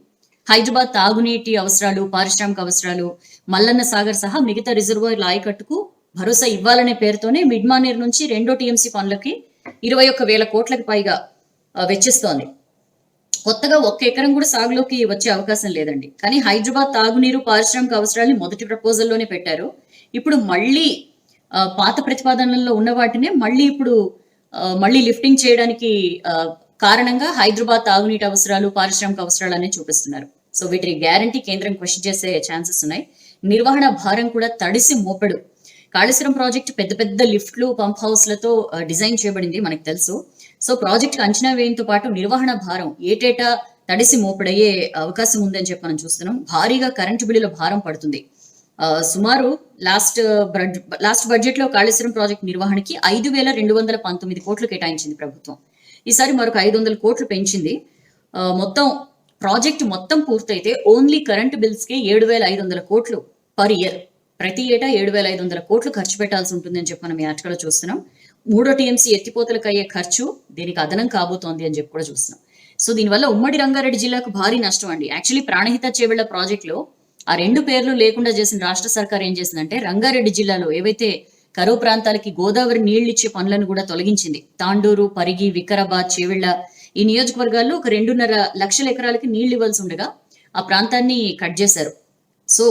హైదరాబాద్ తాగునీటి అవసరాలు, పారిశ్రామిక అవసరాలు, మల్లన్న సాగర్ సహా మిగతా రిజర్వాయర్ల ఆయకట్టుకు భరోసా ఇవ్వాలనే పేరుతోనే మిడ్మానేర్ నుంచి 2 టీఎంసీ పనులకి 21,000 కోట్లకు పైగా వెచ్చిస్తోంది. కొత్తగా 1 ఎకరం కూడా సాగులోకి వచ్చే అవకాశం లేదండి. కానీ హైదరాబాద్ తాగునీరు, పారిశ్రామిక అవసరాలని మొదటి ప్రపోజల్లోనే పెట్టారు. ఇప్పుడు మళ్ళీ పాత ప్రతిపాదనల్లో ఉన్న వాటినే మళ్ళీ లిఫ్టింగ్ చేయడానికి కారణంగా హైదరాబాద్ తాగునీటి అవసరాలు, పారిశ్రామిక అవసరాలు అనేది చూపిస్తున్నారు. సో వీటి గ్యారంటీ కేంద్రం క్వశ్చన్ చేసే ఛాన్సెస్ ఉన్నాయి. నిర్వహణ భారం కూడా తడిసి మోపెడు. కాళేశ్వరం ప్రాజెక్టు పెద్ద పెద్ద లిఫ్ట్లు, పంప్ హౌస్లతో డిజైన్ చేయబడింది, మనకు తెలుసు. సో ప్రాజెక్టు అంచనా వేయంతో పాటు నిర్వహణ భారం ఏటేటా తడిసి మోపెడయ్యే అవకాశం ఉందని చెప్పి మనం చూస్తున్నాం. భారీగా కరెంటు బిల్లుల భారం పడుతుంది. సుమారు లాస్ట్ బడ్జెట్ లో కాళేశ్వరం ప్రాజెక్ట్ నిర్వహణకి 5,219 కోట్లు కేటాయించింది ప్రభుత్వం. ఈసారి మరొక 500 కోట్లు పెంచింది. మొత్తం ప్రాజెక్ట్ మొత్తం పూర్తయితే ఓన్లీ కరెంట్ బిల్స్ కి 7,500 కోట్లు పర్ ఇయర్, ప్రతి ఏటా 7,500 కోట్లు ఖర్చు పెట్టాల్సి ఉంటుందని చెప్పి మనం ఈ ఆర్టికల్ చూస్తున్నాం. 3వ టీఎంసీ ఎత్తిపోతలకు అయ్యే ఖర్చు దీనికి అదనం కాబోతోంది అని చెప్పి కూడా చూస్తున్నాం. సో దీనివల్ల ఉమ్మడి రంగారెడ్డి జిల్లాకు భారీ నష్టం అండి. యాక్చువల్లీ ప్రాణహిత చేవెళ్ల ప్రాజెక్ట్ లో ఆ 2 పేర్లు లేకుండా చేసిన రాష్ట్ర సర్కార్ ఏం చేసిందంటే రంగారెడ్డి జిల్లాలో ఏవైతే కరువు ప్రాంతాలకి గోదావరి నీళ్లు ఇచ్చే పనులను కూడా తొలగించింది. తాండూరు, పరిగి, వికారాబాద్, చేవెళ్ల ఈ నియోజకవర్గాల్లో ఒక 2.5 లక్షల ఎకరాలకి నీళ్లు ఇవ్వాల్సి ఉండగా ఆ ప్రాంతాన్ని కట్ చేశారు. సో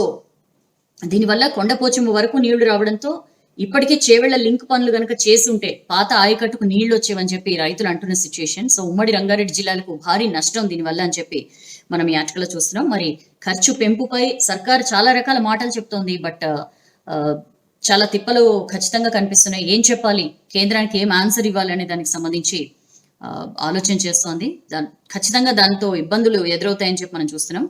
దీనివల్ల కొండపోచమ్మ వరకు నీళ్లు రావడంతో ఇప్పటికే చేవెళ్ల లింక్ పనులు కనుక చేసి ఉంటే పాత ఆయకట్టుకు నీళ్లు వచ్చేవని చెప్పి రైతులు అంటున్న సిచ్యుయేషన్. సో ఉమ్మడి రంగారెడ్డి జిల్లాలకు భారీ నష్టం దీనివల్ల అని చెప్పి మనం ఈ ఆర్టికల్ చూస్తున్నాం. మరి ఖర్చు పెంపుపై సర్కార్ చాలా రకాల మాటలు చెప్తోంది. బట్ చాలా తిప్పలు ఖచ్చితంగా కనిపిస్తున్నాయి. ఏం చెప్పాలి, కేంద్రానికి ఏం ఆన్సర్ ఇవ్వాలి అనే దానికి సంబంధించి ఆలోచన చేస్తోంది. ఖచ్చితంగా దాంతో ఇబ్బందులు ఎదురవుతాయని చెప్పి మనం చూస్తున్నాం.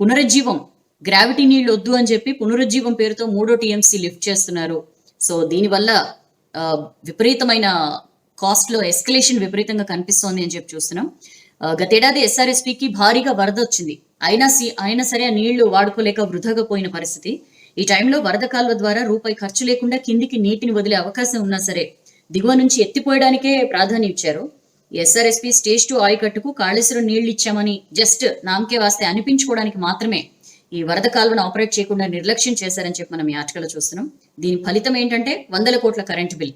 పునరుజ్జీవం, గ్రావిటీ నీళ్లు వద్దు అని చెప్పి పునరుజ్జీవం పేరుతో 3వ టీఎంసీ లిఫ్ట్ చేస్తున్నారు. సో దీనివల్ల విపరీతమైన కాస్ట్ లో ఎస్కలేషన్ విపరీతంగా కనిపిస్తోంది అని చెప్పి చూస్తున్నాం. గతేడాది ఎస్ఆర్ఎస్పీకి భారీగా వరద వచ్చింది. అయినా సరే ఆ నీళ్లు వాడుకోలేక వృధాగా పోయిన పరిస్థితి. ఈ టైంలో వరద కాలువ ద్వారా రూపాయి ఖర్చు లేకుండా కిందికి నీటిని వదిలే అవకాశం ఉన్నా సరే దిగువ నుంచి ఎత్తిపోయడానికే ప్రాధాన్యం ఇచ్చారు. ఎస్ఆర్ఎస్పీ స్టేజ్ 2 ఆయకట్టుకు కాళేశ్వరం నీళ్లు ఇచ్చామని జస్ట్ నామకే వాస్తే అనిపించుకోవడానికి మాత్రమే ఈ వరద కాలువను ఆపరేట్ చేయకుండా నిర్లక్ష్యం చేశారని చెప్పి మనం ఈ ఆర్టికల్ చూస్తున్నాం. దీని ఫలితం ఏంటంటే 100 కోట్ల కరెంటు బిల్.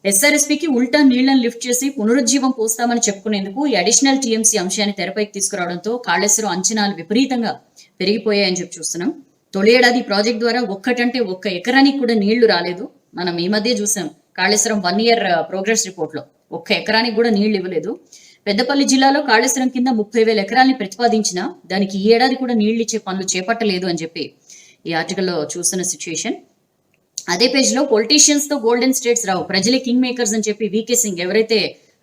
ఎస్ఆర్ఎస్పీకి ఉల్టా నీళ్లను లిఫ్ట్ చేసి పునరుజ్జీవం పోస్తామని చెప్పుకునేందుకు ఈ అడిషనల్ టీఎంసీ అంశాన్ని తెరపైకి తీసుకురావడంతో కాళేశ్వరం అంచనాలు విపరీతంగా పెరిగిపోయాయని చెప్పి చూస్తున్నాం. తొలి ఏడాది ప్రాజెక్ట్ ద్వారా ఒక్క ఎకరానికి కూడా నీళ్లు రాలేదు. మనం ఈ మధ్య చూసాం కాళేశ్వరం 1 ఇయర్ ప్రోగ్రెస్ రిపోర్ట్ లో ఒక్క ఎకరానికి కూడా నీళ్లు ఇవ్వలేదు. పెద్దపల్లి జిల్లాలో కాళేశ్వరం కింద 30,000 ఎకరాల్ని ప్రతిపాదించినా దానికి ఈ ఏడాది కూడా నీళ్లు ఇచ్చే పనులు చేపట్టలేదు అని చెప్పి ఈ ఆర్టికల్లో చూస్తున్న సిచ్యుయేషన్. అదే పేజ్ లో పొలిటీషియన్స్ తో గోల్డెన్ స్టేట్స్ రావు, ప్రజలే కింగ్ మేకర్స్ అని చెప్పి వీకే సింగ్ ఎవరైతే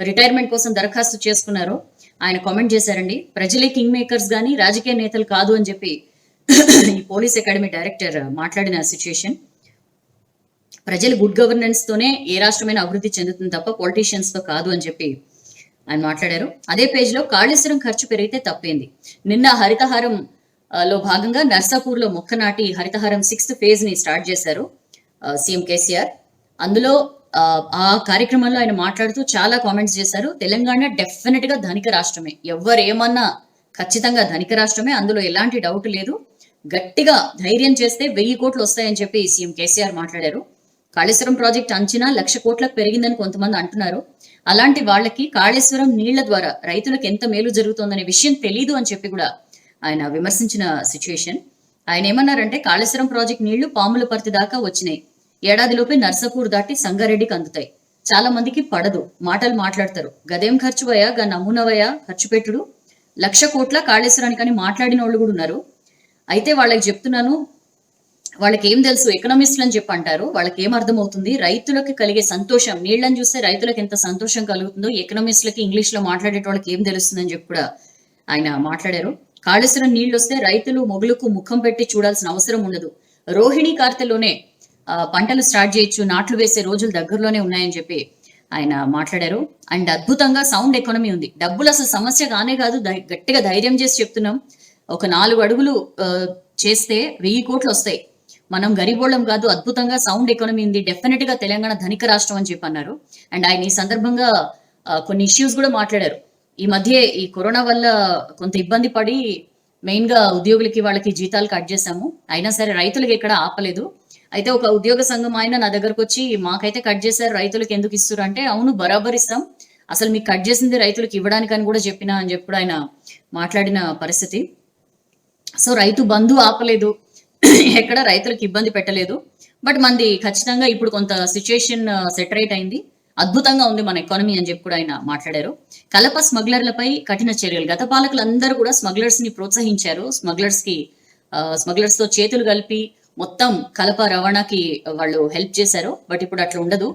రిటైర్మెంట్ కోసం దరఖాస్తు చేసుకున్నారో ఆయన కామెంట్ చేశారండి. ప్రజలే కింగ్ మేకర్స్ గానీ రాజకీయ నేతలు కాదు అని చెప్పి ఈ పోలీస్ అకాడమీ డైరెక్టర్ మాట్లాడిన సిచ్యుయేషన్. ప్రజలు గుడ్ గవర్నెన్స్ తోనే ఏ రాష్ట్రమైనా అభివృద్ధి చెందుతుంది తప్ప పొలిటీషియన్స్ తో కాదు అని చెప్పి ఆయన మాట్లాడారు. అదే పేజ్ లో కాళేశ్వరం ఖర్చు పెరిగితే తప్పేంది. నిన్న హరితహారం లో భాగంగా నర్సాపూర్ లో మొక్క నాటి హరితహారం 6th phase ని స్టార్ట్ చేశారు సీఎం కేసీఆర్. అందులో ఆ కార్యక్రమంలో ఆయన మాట్లాడుతూ చాలా కామెంట్స్ చేశారు. తెలంగాణ డెఫినెట్ గా ధనిక రాష్ట్రమే, ఎవరు ఏమన్నా ఖచ్చితంగా ధనిక రాష్ట్రమే, అందులో ఎలాంటి డౌట్ లేదు. గట్టిగా ధైర్యం చేస్తే 1000 కోట్లు వస్తాయని చెప్పి సీఎం కేసీఆర్ మాట్లాడారు. కాళేశ్వరం ప్రాజెక్ట్ అంచనా 1,00,000 కోట్లకు పెరిగిందని కొంతమంది అంటున్నారు. అలాంటి వాళ్ళకి కాళేశ్వరం నీళ్ల ద్వారా రైతులకు ఎంత మేలు జరుగుతోందనే విషయం తెలీదు అని చెప్పి కూడా ఆయన విమర్శించిన సిచ్యుయేషన్. ఆయన ఏమన్నారంటే కాళేశ్వరం ప్రాజెక్ట్ నీళ్లు పాముల పర్తి దాకా వచ్చినాయి, ఏడాదిలోపే నర్సాపూర్ దాటి సంగారెడ్డికి అందుతాయి. చాలా మందికి పడదు, మాటలు మాట్లాడతారు, గదేం ఖర్చు వయా గా నమూనవయా ఖర్చు పెట్టుడు 1,00,000 కోట్ల కాళేశ్వరానికి అని మాట్లాడిన వాళ్ళు కూడా ఉన్నారు. అయితే వాళ్ళకి చెప్తున్నాను, వాళ్ళకి ఏం తెలుసు, ఎకనామిస్టులు అని చెప్పి అంటారు, వాళ్ళకి ఏం అర్థమవుతుంది, రైతులకు కలిగే సంతోషం, నీళ్లను చూస్తే రైతులకు ఎంత సంతోషం కలుగుతుందో ఎకనామిస్టులకి ఇంగ్లీష్ లో మాట్లాడే వాళ్ళకి ఏం తెలుస్తుందని చెప్పి కూడా ఆయన మాట్లాడారు. కాళేశ్వరం నీళ్లు వస్తే రైతులు మొగులకు ముఖం పెట్టి చూడాల్సిన అవసరం ఉండదు, రోహిణి కార్తెలోనే పంటలు స్టార్ట్ చేయొచ్చు, నాట్లు వేసే రోజులు దగ్గరలోనే ఉన్నాయని చెప్పి ఆయన మాట్లాడారు. అండ్ అద్భుతంగా సౌండ్ ఎకానమీ ఉంది, డబ్బులు అసలు సమస్య కానే కాదు, గట్టిగా ధైర్యం చేసి చెప్తున్నాం. ఒక 4 అడుగులు చేస్తే 1000 కోట్లు వస్తాయి, మనం గరీబోళ్ళం కాదు, అద్భుతంగా సౌండ్ ఎకానమీ ఉంది, డెఫినెట్ గా తెలంగాణ ధనిక రాష్ట్రం అని చెప్పి అన్నారు. అండ్ ఆయన ఈ సందర్భంగా కొన్ని ఇష్యూస్ కూడా మాట్లాడారు. ఈ మధ్య ఈ కరోనా వల్ల కొంత ఇబ్బంది పడి మెయిన్ గా ఉద్యోగులకి వాళ్ళకి జీతాలు కట్ చేశాము, అయినా సరే రైతులకి ఎక్కడ ఆపలేదు. అయితే ఒక ఉద్యోగ సంఘం ఆయన నా దగ్గరకు వచ్చి మాకైతే కట్ చేశారు, రైతులకు ఎందుకు ఇస్తారు అంటే, అవును బరాబర్ ఇస్తాం, అసలు మీకు కట్ చేసింది రైతులకు ఇవ్వడానికి అని కూడా చెప్పినా అని చెప్పి ఆయన మాట్లాడిన పరిస్థితి. సో రైతు బంధు ఆపలేదు, ఎక్కడ రైతులకు ఇబ్బంది పెట్టలేదు. బట్ మంది ఖచ్చితంగా ఇప్పుడు కొంత సిచ్యుయేషన్ సెటరేట్ అయింది, అద్భుతంగా ఉంది మన ఎకానమీ అని చెప్పి కూడా ఆయన మాట్లాడారు. కలప స్మగ్లర్లపై కఠిన చర్యలు, గత పాలకులందరూ కూడా స్మగ్లర్స్ ని ప్రోత్సహించారు, స్మగ్లర్స్ తో చేతులు కలిపి మొత్తం కలప రవాణాకి వాళ్ళు హెల్ప్ చేశారు. బట్ ఇప్పుడు అట్లా ఉండదు,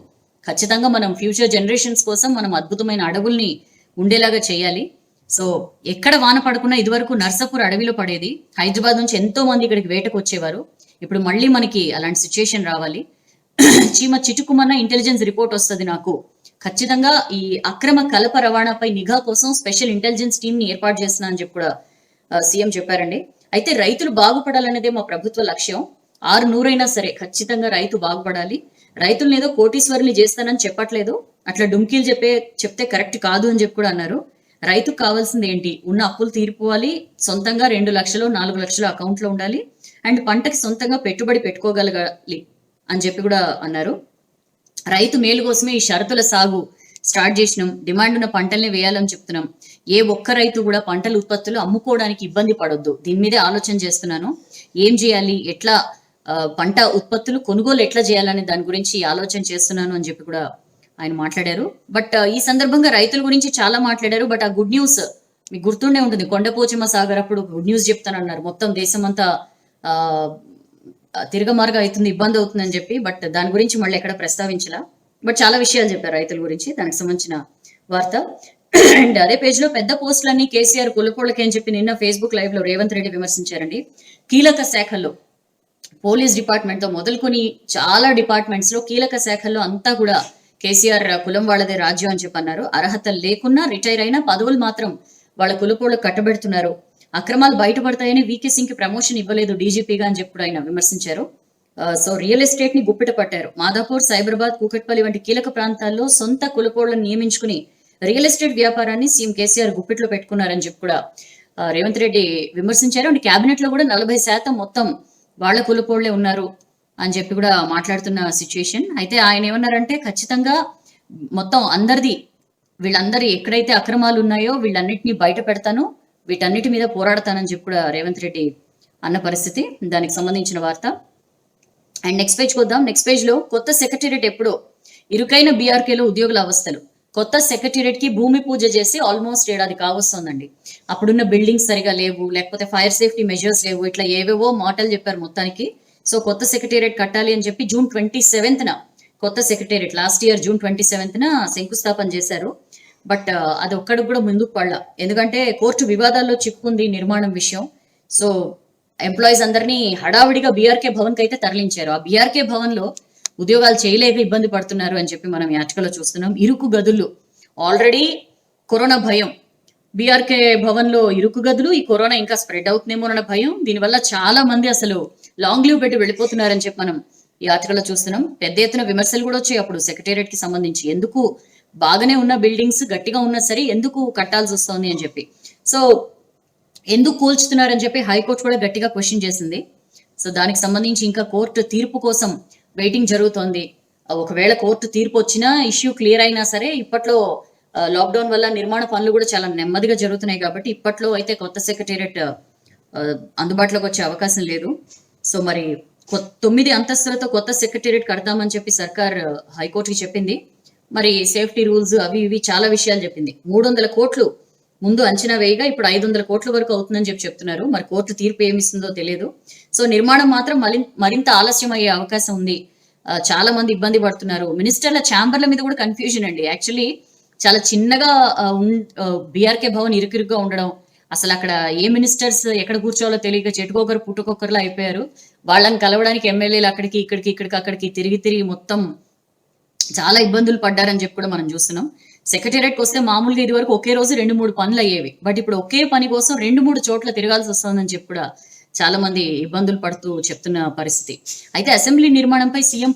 ఖచ్చితంగా మనం ఫ్యూచర్ జనరేషన్స్ కోసం మనం అద్భుతమైన అడవుల్ని ఉండేలాగా చేయాలి. సో ఎక్కడ వాన పడుకున్నా, ఇదివరకు నర్సాపూర్ అడవిలో పడేది, హైదరాబాద్ నుంచి ఎంతో మంది ఇక్కడికి వేటకు వచ్చేవారు, ఇప్పుడు మళ్ళీ మనకి అలాంటి సిచ్యుయేషన్ రావాలి. చీమ చిటుకుమన్న ఇంటెలిజెన్స్ రిపోర్ట్ వస్తుంది నాకు, ఖచ్చితంగా ఈ అక్రమ కలప రవాణాపై నిఘా కోసం స్పెషల్ ఇంటెలిజెన్స్ టీమ్ ని ఏర్పాటు చేస్తున్నా అని చెప్పి కూడా సీఎం చెప్పారండి. అయితే రైతులు బాగుపడాలనేదే మా ప్రభుత్వ లక్ష్యం. 600 సరే ఖచ్చితంగా రైతు బాగుపడాలి. రైతులను ఏదో కోటీశ్వరులు చేస్తానని చెప్పట్లేదు, అట్లా డుమ్కీలు చెప్తే కరెక్ట్ కాదు అని చెప్పి కూడా అన్నారు. రైతుకు కావాల్సింది ఏంటి? ఉన్న అప్పులు తీరిపోవాలి, సొంతంగా 2 లక్షలు 4 లక్షలు అకౌంట్ లో ఉండాలి, అండ్ పంటకి సొంతంగా పెట్టుబడి పెట్టుకోగలగాలి అని చెప్పి కూడా అన్నారు. రైతు మేలు కోసమే ఈ షరతుల సాగు స్టార్ట్ చేసినాం, డిమాండ్ ఉన్న పంటల్ని వేయాలని చెప్తున్నాం. ఏ ఒక్క రైతు కూడా పంటల ఉత్పత్తులు అమ్ముకోవడానికి ఇబ్బంది పడొద్దు, దీని మీదే ఆలోచన చేస్తున్నాను. ఏం చేయాలి, ఎట్లా పంట ఉత్పత్తులు కొనుగోలు ఎట్లా చేయాలని దాని గురించి ఆలోచన చేస్తున్నాను అని చెప్పి కూడా ఆయన మాట్లాడారు. బట్ ఈ సందర్భంగా రైతుల గురించి చాలా మాట్లాడారు. బట్ ఆ గుడ్ న్యూస్ మీకు గుర్తుండే ఉంటుంది, కొండపోచమ్మ సాగర్ అప్పుడు గుడ్ న్యూస్ చెప్తానన్నారు, మొత్తం దేశం అంతా తిరగమార్గా అవుతుంది, ఇబ్బంది అవుతుందని చెప్పి. బట్ దాని గురించి మళ్ళీ ఎక్కడ ప్రస్తావించలా. బట్ చాలా విషయాలు చెప్పారు రైతుల గురించి, దానికి సంబంధించిన వార్త. అండ్ అదే పేజ్ లో పెద్ద పోస్టులన్నీ కేసీఆర్ కులపోళ్ళకి అని చెప్పి నిన్న ఫేస్బుక్ లైవ్ లో రేవంత్ రెడ్డి విమర్శించారండి. కీలక శాఖల్లో పోలీస్ డిపార్ట్మెంట్ తో మొదలుకొని చాలా డిపార్ట్మెంట్స్ లో కీలక శాఖల్లో అంతా కూడా కేసీఆర్ కులం వాళ్ళదే రాజ్యం అని చెప్పి అన్నారు. అర్హత లేకున్నా రిటైర్ అయినా పదవులు మాత్రం వాళ్ళ కులపోళ్ళకు కట్టబెడుతున్నారు. అక్రమాలు బయటపడతాయని వీకే సింగ్ కి ప్రమోషన్ ఇవ్వలేదు డీజీపీగా అని చెప్పి ఆయన విమర్శించారు. సో రియల్ ఎస్టేట్ ని గుప్పిట పట్టారు. మాదాపూర్, సైబరాబాద్, కూకట్పల్లి వంటి కీలక ప్రాంతాల్లో సొంత కులపోళ్లను నియమించుకుని రియల్ ఎస్టేట్ వ్యాపారాన్ని సీఎం కేసీఆర్ గుప్పిట్లో పెట్టుకున్నారని చెప్పి కూడా రేవంత్ రెడ్డి విమర్శించారు. అండ్ క్యాబినెట్ లో కూడా 40% మొత్తం వాళ్ళ కులపోళ్లే ఉన్నారు అని చెప్పి కూడా మాట్లాడుతున్న సిచ్యుయేషన్. అయితే ఆయన ఏమన్నారంటే ఖచ్చితంగా మొత్తం అందరిది, వీళ్ళందరి ఎక్కడైతే అక్రమాలు ఉన్నాయో వీళ్ళన్నిటినీ బయట పెడతాను, వీటన్నిటి మీద పోరాడతానని చెప్పి కూడా రేవంత్ రెడ్డి అన్న పరిస్థితి. దానికి సంబంధించిన వార్త. అండ్ నెక్స్ట్ పేజ్కి వద్దాం. నెక్స్ట్ పేజ్ లో కొత్త సెక్రటేరియట్ ఎప్పుడో, ఇరుకైన బీఆర్కేలో ఉద్యోగుల అవస్థలు. కొత్త సెక్రటేరియట్ కి భూమి పూజ చేసి ఆల్మోస్ట్ ఏడాది కావస్తుందండి. అప్పుడున్న బిల్డింగ్స్ సరిగా లేవు, లేకపోతే ఫైర్ సేఫ్టీ మెజర్స్ లేవు, ఇట్లా ఏవేవో మాటలు చెప్పారు మొత్తానికి. సో కొత్త సెక్రటేరియట్ కట్టాలి అని చెప్పి June 27న కొత్త సెక్రటేరియట్ లాస్ట్ ఇయర్ June 27న శంకుస్థాపన చేశారు. బట్ అది ఒక్కడికి కూడా ముందుకు పడలా, ఎందుకంటే కోర్టు వివాదాల్లో చిక్కుకుంది నిర్మాణం విషయం. సో ఎంప్లాయీస్ అందరినీ హడావిడిగా బీఆర్కే భవన్ కి అయితే తరలించారు. ఆ బీఆర్కే భవన్ లో ఉద్యోగాలు చేయలేక ఇబ్బంది పడుతున్నారు అని చెప్పి మనం ఈ ఆర్టికల్లో చూస్తున్నాం. ఇరుకు గదులు, ఆల్రెడీ కరోనా భయం, బీఆర్కే భవన్ లో ఇరుకు గదులు, ఈ కరోనా ఇంకా స్ప్రెడ్ అవుతుందేమో అన్న భయం, దీనివల్ల చాలా మంది అసలు లాంగ్ లీవ్ పెట్టి వెళ్ళిపోతున్నారని చెప్పి మనం ఈ ఆర్టికల్లో చూస్తున్నాం. పెద్ద ఎత్తున విమర్శలు కూడా వచ్చాయి అప్పుడు సెక్రటేరియట్ కి సంబంధించి, ఎందుకు బాగానే ఉన్న బిల్డింగ్స్ గట్టిగా ఉన్నా సరే ఎందుకు కట్టాల్సి వస్తుంది అని చెప్పి. సో ఎందుకు కూల్చుతున్నారని చెప్పి హైకోర్టు కూడా గట్టిగా క్వశ్చన్ చేసింది. సో దానికి సంబంధించి ఇంకా కోర్టు తీర్పు కోసం వెయిటింగ్ జరుగుతోంది. ఒకవేళ కోర్టు తీర్పు వచ్చినా, ఇష్యూ క్లియర్ అయినా సరే, ఇప్పట్లో లాక్డౌన్ వల్ల నిర్మాణ పనులు కూడా చాలా నెమ్మదిగా జరుగుతున్నాయి కాబట్టి ఇప్పట్లో అయితే కొత్త సెక్రటేరియట్ అందుబాటులోకి వచ్చే అవకాశం లేదు. సో మరి 9 అంతస్తులతో కొత్త సెక్రటేరియట్ కడతామని చెప్పి సర్కార్ హైకోర్టుకి చెప్పింది. మరి సేఫ్టీ రూల్స్ అవి ఇవి చాలా విషయాలు చెప్పింది. 300 కోట్లు ముందు అంచనా వేయగా ఇప్పుడు 500 కోట్ల వరకు అవుతుందని చెప్పి చెప్తున్నారు. మరి కోర్టు తీర్పు ఏమిస్తుందో తెలియదు. సో నిర్మాణం మాత్రం మరింత ఆలస్యం అయ్యే అవకాశం ఉంది. చాలా మంది ఇబ్బంది పడుతున్నారు. మినిస్టర్ల ఛాంబర్ల మీద కూడా కన్ఫ్యూజన్ అండి. యాక్చువల్లీ చాలా చిన్నగా బీఆర్కే భవన్ ఇరుకిరుగ్గా ఉండడం, అసలు అక్కడ ఏ మినిస్టర్స్ ఎక్కడ కూర్చోవాలో తెలియక చెట్టుకొకరు పుట్టుకొకరులా అయిపోయారు. వాళ్ళని కలవడానికి ఎమ్మెల్యేలు అక్కడికి ఇక్కడికి తిరిగి మొత్తం చాలా ఇబ్బందులు పడ్డారని చెప్పి కూడా మనం చూస్తున్నాం. సెక్రటేరియట్కి వస్తే మామూలుగా ఇది వరకు ఒకే రోజు 2-3 పనులు అయ్యేవి. బట్ ఇప్పుడు ఒకే పని కోసం 2-3 చోట్ల తిరగాల్సి వస్తుందని చెప్పి కూడా చాలా మంది ఇబ్బందులు పడుతూ చెప్తున్న పరిస్థితి. అయితే అసెంబ్లీ నిర్మాణంపై సీఎం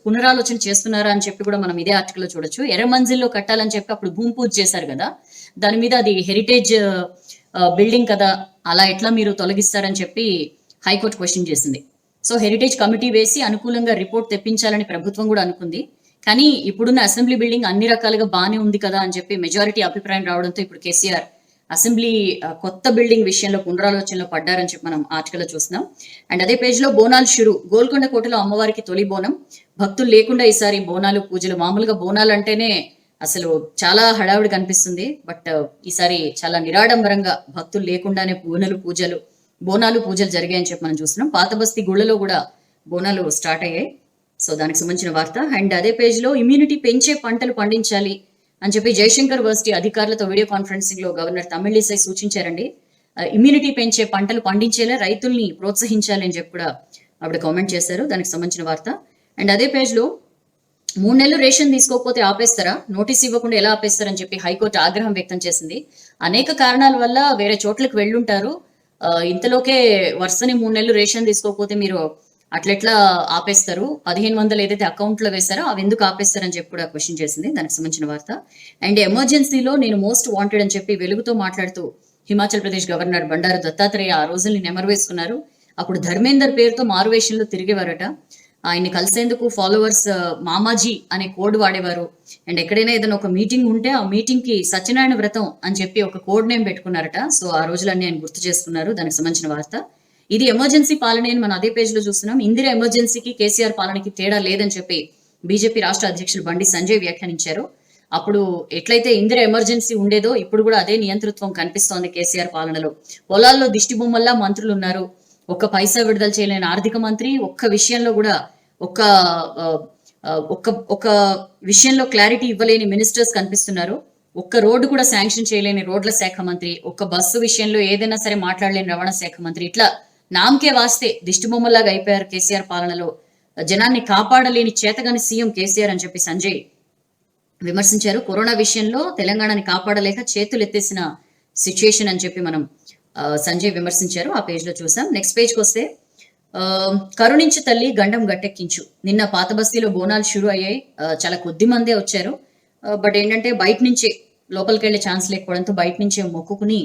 పునరాలోచన చేస్తున్నారా అని చెప్పి కూడా మనం ఇదే ఆర్టికల్లో చూడొచ్చు. ఎర్రమంజిల్లో కట్టాలని చెప్పి అప్పుడు భూమి పూజ చేశారు కదా, దాని మీద అది హెరిటేజ్ బిల్డింగ్ కదా, అలా ఎట్లా మీరు తొలగిస్తారని చెప్పి హైకోర్టు క్వశ్చన్ చేసింది. సో హెరిటేజ్ కమిటీ వేసి అనుకూలంగా రిపోర్ట్ తెప్పించాలని ప్రభుత్వం కూడా అనుకుంది. కానీ ఇప్పుడున్న అసెంబ్లీ బిల్డింగ్ అన్ని రకాలుగా బాగానే ఉంది కదా అని చెప్పి మెజారిటీ అభిప్రాయం రావడంతో ఇప్పుడు కేసీఆర్ అసెంబ్లీ కొత్త బిల్డింగ్ విషయంలో పునరాలోచనలో పడ్డారని చెప్పి మనం ఆర్టికల్లో చూస్తున్నాం. అండ్ అదే పేజ్ లో బోనాలు షురు. గోల్కొండ కోటలో అమ్మవారికి తొలి బోనం. భక్తులు లేకుండా ఈసారి బోనాలు పూజలు. మామూలుగా బోనాలు అంటేనే అసలు చాలా హడావిడి కనిపిస్తుంది. బట్ ఈసారి చాలా నిరాడంబరంగా భక్తులు లేకుండానే బోనాలు పూజలు జరిగాయని చెప్పి మనం చూస్తున్నాం. పాత బస్తీ గుళ్ళలో కూడా బోనాలు స్టార్ట్ అయ్యాయి. సో దానికి సంబంధించిన వార్త. అండ్ అదే పేజ్ లో ఇమ్యూనిటీ పెంచే పంటలు పండించాలి అని చెప్పి జయశంకర్ యూనివర్సిటీ అధికారులతో వీడియో కాన్ఫరెన్సింగ్ లో గవర్నర్ తమిళిసై సూచించారండి. ఇమ్యూనిటీ పెంచే పంటలు పండించేలా రైతుల్ని ప్రోత్సహించాలి అని చెప్పి కూడా ఆవిడ కామెంట్ చేశారు, దానికి సంబంధించిన వార్త. అండ్ అదే పేజ్లో 3 నెలలు రేషన్ తీసుకోకపోతే ఆపేస్తారా, నోటీస్ ఇవ్వకుండా ఎలా ఆపేస్తారని చెప్పి హైకోర్టు ఆగ్రహం వ్యక్తం చేసింది. అనేక కారణాల వల్ల వేరే చోట్లకు వెళ్ళుంటారు, ఇంతలోకే వరుసని 3 నెలలు రేషన్ తీసుకోకపోతే మీరు అట్లెట్లా ఆపేస్తారు, 1500 ఏదైతే అకౌంట్లో వేశారో అవి ఎందుకు ఆపేస్తారని చెప్పి కూడా క్వశ్చన్ చేసింది, దానికి సంబంధించిన వార్త. అండ్ ఎమర్జెన్సీలో నేను మోస్ట్ వాంటెడ్ అని చెప్పి వెలుగుతో మాట్లాడుతూ హిమాచల్ ప్రదేశ్ గవర్నర్ బండారు దత్తాత్రేయ ఆ రోజుల్ని నెమరు వేసుకున్నారు. అప్పుడు ధర్మేందర్ పేరుతో మారువేషంలో తిరిగేవారట. ఆయన్ని కలిసేందుకు ఫాలోవర్స్ మామాజీ అనే కోడ్ వాడేవారు. అండ్ ఎక్కడైనా ఏదైనా ఒక మీటింగ్ ఉంటే ఆ మీటింగ్ కి సత్యనారాయణ వ్రతం అని చెప్పి ఒక కోడ్ నేమ్ పెట్టుకున్నారట. సో ఆ రోజులన్నీ ఆయన గుర్తు చేసుకున్నారు, దానికి సంబంధించిన వార్త. ఇది ఎమర్జెన్సీ పాలన అని మనం అదే పేజ్ లో చూస్తున్నాం. ఇందిరా ఎమర్జెన్సీకి కేసీఆర్ పాలనకి తేడా లేదని చెప్పి బీజేపీ రాష్ట్ర అధ్యక్షులు బండి సంజయ్ వ్యాఖ్యానించారు. అప్పుడు ఎట్లయితే ఇందిరా ఎమర్జెన్సీ ఉండేదో ఇప్పుడు కూడా అదే నియంతృత్వం కనిపిస్తోంది కేసీఆర్ పాలనలో. పొలాల్లో దిష్టి బొమ్మల్లా మంత్రులు ఉన్నారు, ఒక్క పైసా విడుదల చేయలేని ఆర్థిక మంత్రి, ఒక్క విషయంలో కూడా ఒక్క ఒక విషయంలో క్లారిటీ ఇవ్వలేని మినిస్టర్స్ కనిపిస్తున్నారు, ఒక్క రోడ్డు కూడా శాంక్షన్ చేయలేని రోడ్ల శాఖ మంత్రి, ఒక్క బస్సు విషయంలో ఏదైనా సరే మాట్లాడలేని రవాణా శాఖ మంత్రి, ఇట్లా నామకే వాస్తే దిష్టిబొమ్మలాగా అయిపోయారు కేసీఆర్ పాలనలో. జనాన్ని కాపాడలేని చేతగాని సీఎం కేసీఆర్ అని చెప్పి సంజయ్ విమర్శించారు. కరోనా విషయంలో తెలంగాణని కాపాడలేక చేతులు ఎత్తేసిన సిచ్యుయేషన్ అని చెప్పి మనం సంజయ్ విమర్శించారు. ఆ పేజ్ లో చూసాం. నెక్స్ట్ పేజ్కి వస్తే కరుణించు తల్లి గండం గట్టెక్కించు. నిన్న పాత బస్తీలో బోనాలు షురు అయ్యాయి, చాలా కొద్ది మందే వచ్చారు. బట్ ఏంటంటే బయట నుంచే లోపలికి వెళ్ళే ఛాన్స్ లేకపోవడంతో బయట నుంచే మొక్కుకుని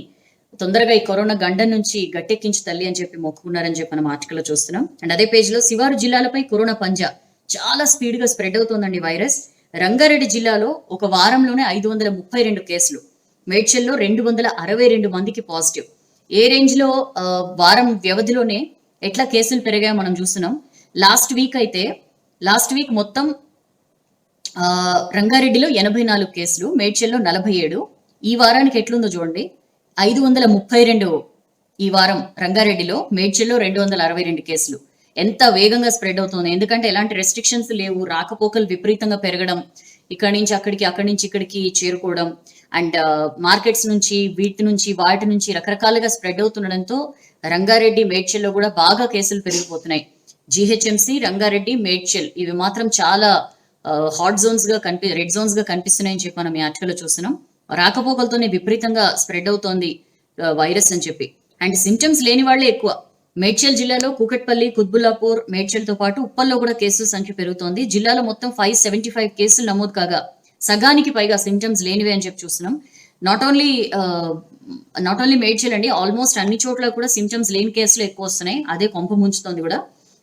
తొందరగా ఈ కరోనా గండం నుంచి గట్టెక్కించు తల్లి అని చెప్పి మొక్కుకున్నారని చెప్పి మనం ఆర్టికల్లో చూస్తున్నాం. అండ్ అదే పేజ్ లో శివారు జిల్లాలపై కరోనా పంజా చాలా స్పీడ్ గా స్ప్రెడ్ అవుతోందండి వైరస్. రంగారెడ్డి జిల్లాలో ఒక వారంలోనే 532 కేసులు, మేడ్చల్లో 262 మందికి పాజిటివ్. ఏ రేంజ్ లో వారం వ్యవధిలోనే ఎట్లా కేసులు పెరిగాయో మనం చూస్తున్నాం. లాస్ట్ వీక్ మొత్తం రంగారెడ్డిలో 84 కేసులు, మేడ్చల్లో 47. ఈ వారానికి ఎట్లుందో చూడండి, 532 ఈ వారం రంగారెడ్డిలో, మేడ్చల్లో 262 కేసులు. ఎంత వేగంగా స్ప్రెడ్ అవుతుంది, ఎందుకంటే ఎలాంటి రెస్ట్రిక్షన్స్ లేవు, రాకపోకలు విపరీతంగా పెరగడం, ఇక్కడి నుంచి అక్కడికి అక్కడి నుంచి ఇక్కడికి చేరుకోవడం, అండ్ మార్కెట్స్ నుంచి వాటి నుంచి రకరకాలుగా స్ప్రెడ్ అవుతుండడంతో రంగారెడ్డి మేడ్చల్లో కూడా బాగా కేసులు పెరిగిపోతున్నాయి. జిహెచ్ఎంసి రంగారెడ్డి మేడ్చల్ ఇవి మాత్రం చాలా హాట్ జోన్స్ గా రెడ్ జోన్స్ గా కనిపిస్తున్నాయని చెప్పి మనం ఈ ఆర్టికల్లో చూస్తున్నాం. రాకపోకలతోనే విపరీతంగా స్ప్రెడ్ అవుతోంది వైరస్ అని చెప్పి. అండ్ సింటమ్స్ లేని వాళ్లే ఎక్కువ. మేడ్చల్ జిల్లాలో కూకట్పల్లి, కుత్బుల్లాపూర్, మేడ్చల్తో పాటు ఉప్పల్లో కూడా కేసుల సంఖ్య పెరుగుతోంది. జిల్లాలో మొత్తం 575 కేసులు నమోదు కాగా సగానికి పైగా సింటమ్స్ లేనివే అని చెప్పి చూస్తున్నాం. నాట్ ఓన్లీ మేడ్చల్ అండి, ఆల్మోస్ట్ అన్ని చోట్ల కూడా సింటమ్స్ లేని కేసులు ఎక్కువ వస్తున్నాయి, అదే కొంప ముంచుతోంది కూడా.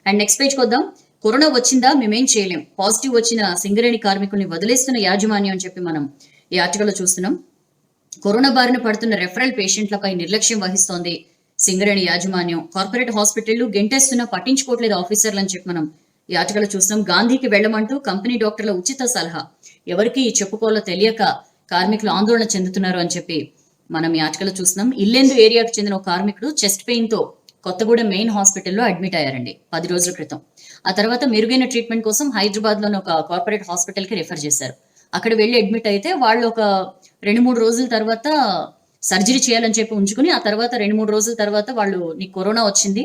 అండ్ నెక్స్ట్ పేజ్కి వద్దాం. కరోనా వచ్చిందా మేమేం చేయలేం, పాజిటివ్ వచ్చిన సింగరేణి కార్మికుల్ని వదిలేస్తున్న యాజమాన్యం అని చెప్పి మనం ఈ ఆర్టికల్లో చూస్తున్నాం. కరోనా బారిన పడుతున్న రెఫరల్ పేషెంట్లపై నిర్లక్ష్యం వహిస్తోంది సింగరేణి యాజమాన్యం. కార్పొరేట్ హాస్పిటళ్లు గెంటేస్తున్నా పట్టించుకోవట్లేదు ఆఫీసర్లు అని చెప్పి మనం ఈ ఆర్టికల్లో చూస్తున్నాం. గాంధీకి వెళ్లమంటూ కంపెనీ డాక్టర్ల ఉచిత సలహా, ఎవరికి చెప్పుకోవాలో తెలియక కార్మికులు ఆందోళన చెందుతున్నారు అని చెప్పి మనం ఈ ఆర్టికల్లో చూస్తున్నాం. ఇల్లెందు ఏరియాకు చెందిన ఒక కార్మికుడు చెస్ట్ పెయిన్ తో కొత్తగూడెం మెయిన్ హాస్పిటల్లో అడ్మిట్ అయ్యారండి 10 రోజుల క్రితం. ఆ తర్వాత మెరుగైన ట్రీట్మెంట్ కోసం హైదరాబాద్ లోని ఒక కార్పొరేట్ హాస్పిటల్ కి రిఫర్ చేశారు. అక్కడ వెళ్ళి అడ్మిట్ అయితే వాళ్ళు ఒక 2-3 రోజుల తర్వాత సర్జరీ చేయాలని చెప్పి ఉంచుకుని, ఆ తర్వాత 2-3 రోజుల తర్వాత వాళ్ళు నీకు కరోనా వచ్చింది,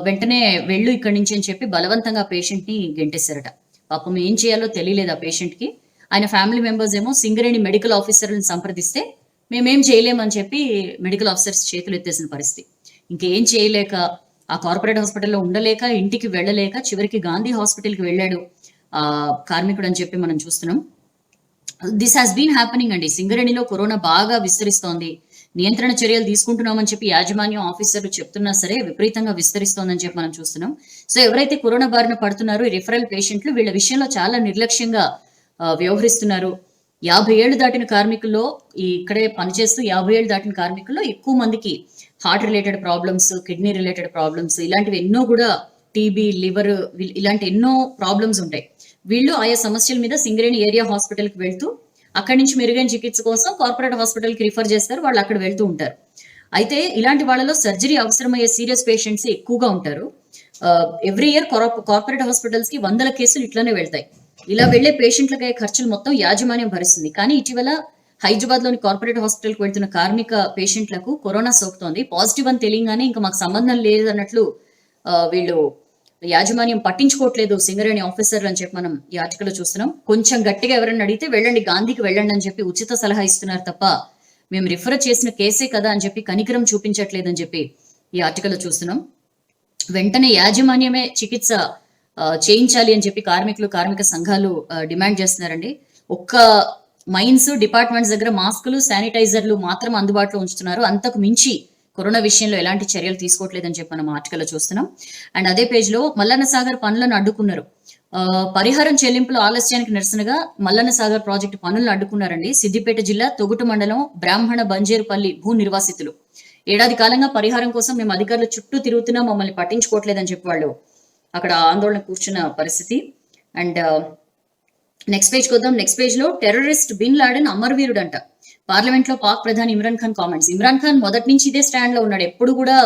వెంటనే వెళ్ళు ఇక్కడి నుంచి అని చెప్పి బలవంతంగా పేషెంట్ ని గెంటేశారట. పాపం ఏం చేయాలో తెలియలేదు ఆ పేషెంట్ కి. ఆయన ఫ్యామిలీ మెంబర్స్ ఏమో సింగరేణి మెడికల్ ఆఫీసర్లను సంప్రదిస్తే మేమేం చేయలేమని చెప్పి మెడికల్ ఆఫీసర్స్ చేతులు ఎత్తేసిన పరిస్థితి. ఇంకేం చేయలేక ఆ కార్పొరేట్ హాస్పిటల్లో ఉండలేక ఇంటికి వెళ్ళలేక చివరికి గాంధీ హాస్పిటల్కి వెళ్ళాడు ఆ కార్మికుడు అని చెప్పి మనం చూస్తున్నాం. దిస్ హాస్ బీన్ హ్యాపెనింగ్ అండి. సింగరేణిలో కరోనా బాగా విస్తరిస్తోంది, నియంత్రణ చర్యలు తీసుకుంటున్నామని చెప్పి యాజమాన్యం ఆఫీసర్లు చెప్తున్నా సరే విపరీతంగా విస్తరిస్తోందని చెప్పి మనం చూస్తున్నాం. సో ఎవరైతే కరోనా బారిన పడుతున్నారో ఈ రిఫరల్ పేషెంట్లు, వీళ్ళ విషయంలో చాలా నిర్లక్ష్యంగా వ్యవహరిస్తున్నారు. 50 ఏళ్లు దాటిన కార్మికుల్లో, ఇక్కడే పనిచేస్తూ 50 ఏళ్లు దాటిన కార్మికుల్లో ఎక్కువ మందికి heart related problems, kidney related problems, ఇలాంటివి ఎన్నో కూడా, టీబీ, లివర్, ఇలాంటి ఎన్నో ప్రాబ్లమ్స్ ఉంటాయి. వీళ్ళు ఆయా సమస్యల మీద సింగరేణి ఏరియా హాస్పిటల్కి వెళ్తూ అక్కడి నుంచి మెరుగైన చికిత్స కోసం కార్పొరేట్ హాస్పిటల్కి రిఫర్ చేస్తారు, వాళ్ళు అక్కడ వెళ్తూ ఉంటారు. అయితే ఇలాంటి వాళ్ళలో సర్జరీ అవసరమయ్యే సీరియస్ పేషెంట్స్ ఎక్కువగా ఉంటారు. ఎవ్రీ ఇయర్ కార్పొరేట్ హాస్పిటల్స్ కి 100 కేసులు ఇట్లానే వెళ్తాయి. ఇలా వెళ్లే పేషెంట్లకయ్యే ఖర్చులు మొత్తం యాజమాన్యం భరిస్తుంది. కానీ ఇటీవల హైదరాబాద్ లోని కార్పొరేట్ హాస్పిటల్ కి వెళ్తున్న కార్మిక పేషెంట్లకు కరోనా సోకుతోంది. పాజిటివ్ అని తెలియగానే ఇంకా మాకు సంబంధం లేదన్నట్లు వీళ్ళు యాజమాన్యం పట్టించుకోవట్లేదు సింగరేణి ఆఫీసర్లు అని చెప్పి మనం ఈ ఆర్టికల్ చూస్తున్నాం. కొంచెం గట్టిగా ఎవరైనా అడిగితే వెళ్ళండి గాంధీకి వెళ్ళండి అని చెప్పి ఉచిత సలహా ఇస్తున్నారు తప్ప మేము రిఫర్ చేసిన కేసే కదా అని చెప్పి కనికరం చూపించట్లేదని చెప్పి ఈ ఆర్టికల్ చూస్తున్నాం. వెంటనే యాజమాన్యమే చికిత్స చేయించాలి అని చెప్పి కార్మిక సంఘాలు డిమాండ్ చేస్తున్నారండి. ఒక్క మైన్స్ డిపార్ట్మెంట్స్ దగ్గర మాస్కులు శానిటైజర్లు మాత్రం అందుబాటులో ఉంచుతున్నారు. అంతకు మించి కరోనా విషయంలో ఎలాంటి చర్యలు తీసుకోవట్లేదని చెప్పి మనం ఆర్టికల్ చూస్తున్నాం. అండ్ అదే పేజ్ లో మల్లన్న సాగర్ పనులను అడ్డుకున్నారు. పరిహారం చెల్లింపుల ఆలస్యానికి నిరసనగా మల్లన్న సాగర్ ప్రాజెక్టు పనులను అడ్డుకున్నారండి. సిద్దిపేట జిల్లా తొగుటు మండలం బ్రాహ్మణ బంజేరుపల్లి భూ నిర్వాసితులు ఏడాది కాలంగా పరిహారం కోసం మేము అధికారుల చుట్టూ తిరుగుతున్నా మమ్మల్ని పట్టించుకోవట్లేదని చెప్పి వాళ్ళు అక్కడ ఆందోళన కూర్చున్న పరిస్థితి. అండ్ నెక్స్ట్ పేజ్ కొద్దాం. నెక్స్ట్ పేజ్ లో టెర్రరిస్ట్ బిన్ లాడెన్ అమరవీరుడు అంట. పార్లమెంట్ లో పాక్ ప్రధాని ఇమ్రాన్ ఖాన్ కామెంట్స్. ఇమ్రాన్ ఖాన్ మొదటి నుంచి ఇదే స్టాండ్ లో ఉన్నాడు. ఎప్పుడు కూడా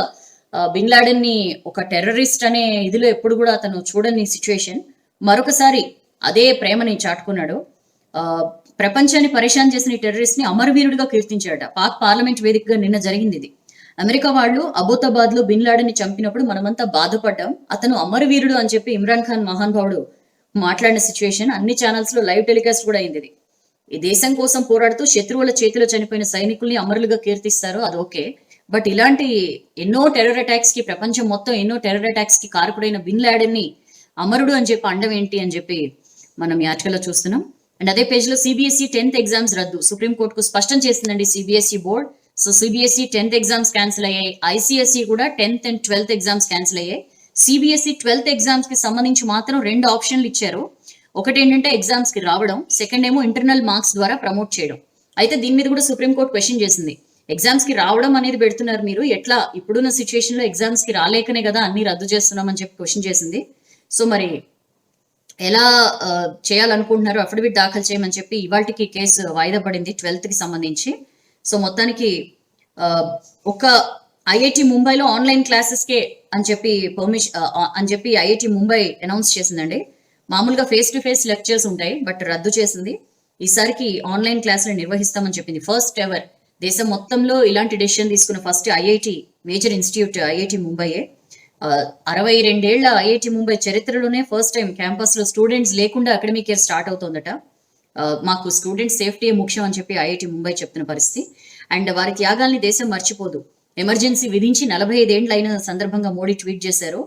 బిన్ లాడెన్ ని ఒక టెర్రరిస్ట్ అనే ఇదిలో ఎప్పుడు కూడా అతను చూడని సిచ్యువేషన్ మరొకసారి అదే ప్రేమని చాటుకున్నాడు. ప్రపంచాన్ని పరేషాన్ చేసిన ఈ టెర్రరిస్ట్ ని అమరవీరుడిగా కీర్తించాడట. పాక్ పార్లమెంట్ వేదికగా నిన్న జరిగింది ఇది. అమెరికా వాళ్ళు అబోతాబాద్ లో బిన్ లాడెన్ ని చంపినప్పుడు మనమంతా బాధపడ్డాం. అతను అమరవీరుడు అని చెప్పి ఇమ్రాన్ ఖాన్ మహానుభావుడు మాట్లాడిన సిచ్యువేషన్ అన్ని ఛానల్స్ లో లైవ్ టెలికాస్ట్ కూడా అయింది. ఇది ఈ దేశం కోసం పోరాడుతూ శత్రువుల చేతిలో చనిపోయిన సైనికుల్ని అమరులుగా కీర్తిస్తారు, అది ఓకే. బట్ ఇలాంటి ఎన్నో టెర్రర్ అటాక్స్ కి ప్రపంచం మొత్తం ఎన్నో టెర్రర్ అటాక్స్ కి కారకుడైన బిన్ లాడెన్ ని అమరుడు అని చెప్పి అండం ఏంటి అని చెప్పి మనం ఈ ఆర్టికల్లో చూస్తున్నాం. అండ్ అదే పేజ్ లో సిబిఎస్ఈ 10th ఎగ్జామ్స్ రద్దు సుప్రీంకోర్టుకు స్పష్టం చేసిందండి CBSE board. So CBSE 10th exams cancel అయ్యాయి. ఐసిఎస్ఈ కూడా 10th and 12th exams cancel అయ్యాయి. సిబిఎస్ఈ 12th ఎగ్జామ్స్ కి సంబంధించి మాత్రం 2 ఆప్షన్లు ఇచ్చారు. ఒకటి ఏంటంటే ఎగ్జామ్స్ కి రావడం, సెకండ్ ఏమో ఇంటర్నల్ మార్క్స్ ద్వారా ప్రమోట్ చేయడం. అయితే దీని మీద కూడా సుప్రీంకోర్టు క్వశ్చన్ చేసింది. ఎగ్జామ్స్ కి రావడం అనేది పెడుతున్నారు మీరు, ఎట్లా ఇప్పుడున్న సిచ్యువేషన్ లో ఎగ్జామ్స్ కి రాలేకనే కదా అన్ని రద్దు చేస్తున్నామని చెప్పి క్వశ్చన్ చేసింది. సో మరి ఎలా చేయాలనుకుంటున్నారు, అఫిడవిట్ దాఖలు చేయమని చెప్పి ఇవాళకి కేసు వాయిదా పడింది 12th కి సంబంధించి. సో మొత్తానికి ఒక ఐఐటి ముంబైలో ఆన్లైన్ క్లాసెస్కే అని చెప్పి ఐఐటి ముంబై అనౌన్స్ చేసిందండి. మామూలుగా ఫేస్ టు ఫేస్ లెక్చర్స్ ఉంటాయి, బట్ రద్దు చేసింది. ఈసారికి ఆన్లైన్ క్లాసులు నిర్వహిస్తామని చెప్పింది. ఫస్ట్ ఎవర్ దేశం మొత్తంలో ఇలాంటి డెసిషన్ తీసుకున్న first IIT major institute IIT ముంబైయే. 62 ఏళ్ల ఐఐటి ముంబై చరిత్రలోనే ఫస్ట్ టైం క్యాంపస్ లో స్టూడెంట్స్ లేకుండా అకాడమిక్ ఇయర్ స్టార్ట్ అవుతోందట. మాకు స్టూడెంట్ సేఫ్టీ ముఖ్యం అని చెప్పి ఐఐటి ముంబై చెప్తున్న పరిస్థితి. అండ్ వారి త్యాగాల్ని దేశం మర్చిపోదు. ఎమర్జెన్సీ విధించి 45 ఏళ్ళు అయిన సందర్భంగా మోడీ ట్వీట్ చేశారు.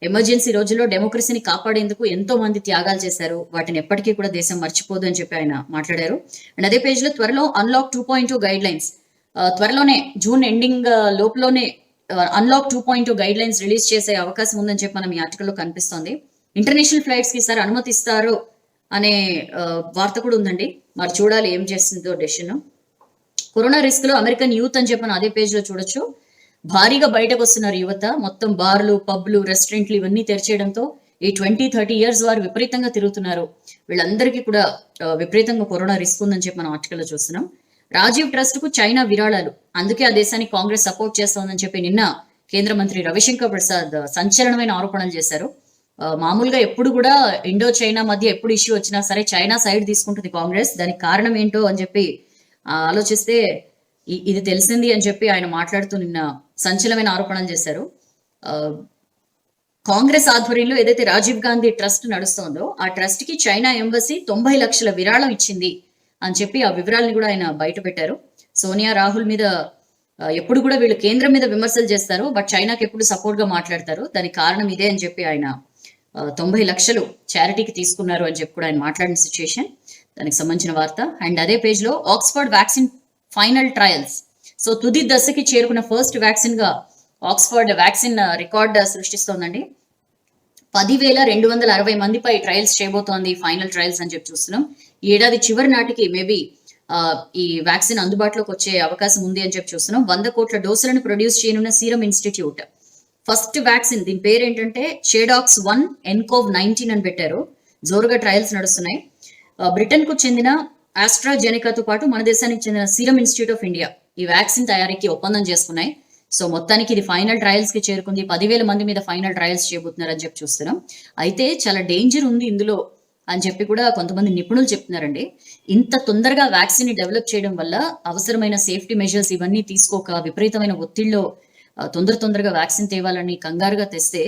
ఎమర్జెన్సీ రోజుల్లో డెమోక్రసీని కాపాడేందుకు ఎంతో మంది త్యాగాలు చేశారు, వాటిని ఎప్పటికీ కూడా దేశం మర్చిపోదు అని చెప్పి ఆయన మాట్లాడారు. అండ్ అదే పేజ్ లో త్వరలో అన్లాక్ 2.0 గైడ్ లైన్స్, త్వరలోనే జూన్ ఎండింగ్ లోపులోనే అన్లాక్ 2.0 గైడ్ లైన్స్ రిలీజ్ చేసే అవకాశం ఉందని చెప్పి మనం ఈ ఆర్టికల్లో కనిపిస్తోంది. ఇంటర్నేషనల్ ఫ్లైట్స్ కి ఈసారి అనుమతిస్తారు అనే వార్త కూడా ఉందండి. మరి చూడాలి ఏం చేస్తుందో డెసిషన్. కరోనా రిస్క్ లో అమెరికన్ యూత్ అని చెప్పి అదే పేజ్ లో చూడొచ్చు. భారీగా బయటకు వస్తున్నారు యువత. మొత్తం బార్లు, పబ్లు, రెస్టారెంట్లు ఇవన్నీ తెరిచేయడంతో ఈ 20-30 years వారు విపరీతంగా తిరుగుతున్నారు. వీళ్ళందరికీ కూడా విపరీతంగా కరోనా రిస్క్ ఉందని చెప్పి మనం ఆర్టికల్లో చూస్తున్నాం. రాజీవ్ ట్రస్ట్ కు చైనా విరాళాలు, అందుకే ఆ దేశానికి కాంగ్రెస్ సపోర్ట్ చేస్తోందని చెప్పి నిన్న కేంద్ర మంత్రి రవిశంకర్ ప్రసాద్ సంచలనమైన ఆరోపణలు చేశారు. మామూలుగా ఎప్పుడు కూడా ఇండో చైనా మధ్య ఎప్పుడు ఇష్యూ వచ్చినా సరే చైనా సైడ్ తీసుకుంటుంది కాంగ్రెస్. దానికి కారణం ఏంటో అని చెప్పి ఆలోచిస్తే ఇది తెలిసింది అని చెప్పి ఆయన మాట్లాడుతూ నిన్న సంచలనమైన ఆరోపణలు చేశారు. కాంగ్రెస్ ఆధ్వర్యంలో ఏదైతే రాజీవ్ గాంధీ ట్రస్ట్ నడుస్తోందో ఆ ట్రస్ట్ కి చైనా ఎంబసీ 90 లక్షల విరాళం ఇచ్చింది అని చెప్పి ఆ వివరాలను కూడా ఆయన బయట పెట్టారు. సోనియా రాహుల్ మీద ఎప్పుడు కూడా వీళ్ళు కేంద్రం మీద విమర్శలు చేస్తారు, బట్ చైనాకి ఎప్పుడు సపోర్ట్ గా మాట్లాడతారు. దానికి కారణం ఇదే అని చెప్పి ఆయన 90 లక్షలు చారిటీకి తీసుకున్నారు అని చెప్పి కూడా ఆయన మాట్లాడిన సిచ్యుయేషన్, దానికి సంబంధించిన వార్త. అండ్ అదే పేజ్ లో Oxford vaccine final trials. So తుది దశకి చేరుకున్న ఫస్ట్ వ్యాక్సిన్ గా ఆక్స్ఫర్డ్ వ్యాక్సిన్ రికార్డ్ సృష్టిస్తోందండి. 10,260 మందిపై ట్రయల్స్ చేయబోతోంది, ఫైనల్ ట్రయల్స్ అని చెప్పి చూస్తున్నాం. ఈ ఏడాది చివరి నాటికి మేబీ ఈ వ్యాక్సిన్ అందుబాటులోకి వచ్చే అవకాశం ఉంది అని చెప్పి చూస్తున్నాం. 100 కోట్ల డోసులను ప్రొడ్యూస్ చేయనున్న సీరం ఇన్స్టిట్యూట్ ఫస్ట్ వ్యాక్సిన్, దీని పేరు ఏంటంటే షేడాక్స్ 1 ఎన్కోవ్ 19 అని పెట్టారు. జోరుగా ట్రయల్స్ నడుస్తున్నాయి. బ్రిటన్ కు చెందిన ఆస్ట్రాజెనికాతో పాటు మన దేశానికి చెందిన సీరం ఇన్స్టిట్యూట్ ఆఫ్ ఇండియా ఈ వ్యాక్సిన్ తయారీకి ఒప్పందం చేసుకున్నాయి. సో మొత్తానికి ఇది ఫైనల్ ట్రయల్స్ కి చేరుకుంది. 10,000 మంది మీద ఫైనల్ ట్రయల్స్ చేయబోతున్నారు అని చెప్పి చూస్తున్నాం. అయితే చాలా డేంజర్ ఉంది ఇందులో అని చెప్పి కూడా కొంతమంది నిపుణులు చెప్తున్నారండి. ఇంత తొందరగా వ్యాక్సిన్ ని డెవలప్ చేయడం వల్ల అవసరమైన సేఫ్టీ మెజర్స్ ఇవన్నీ తీసుకోక విపరీతమైన ఒత్తిడిలో తొందరగా వ్యాక్సిన్ తేవాలని కంగారుగా తెస్తే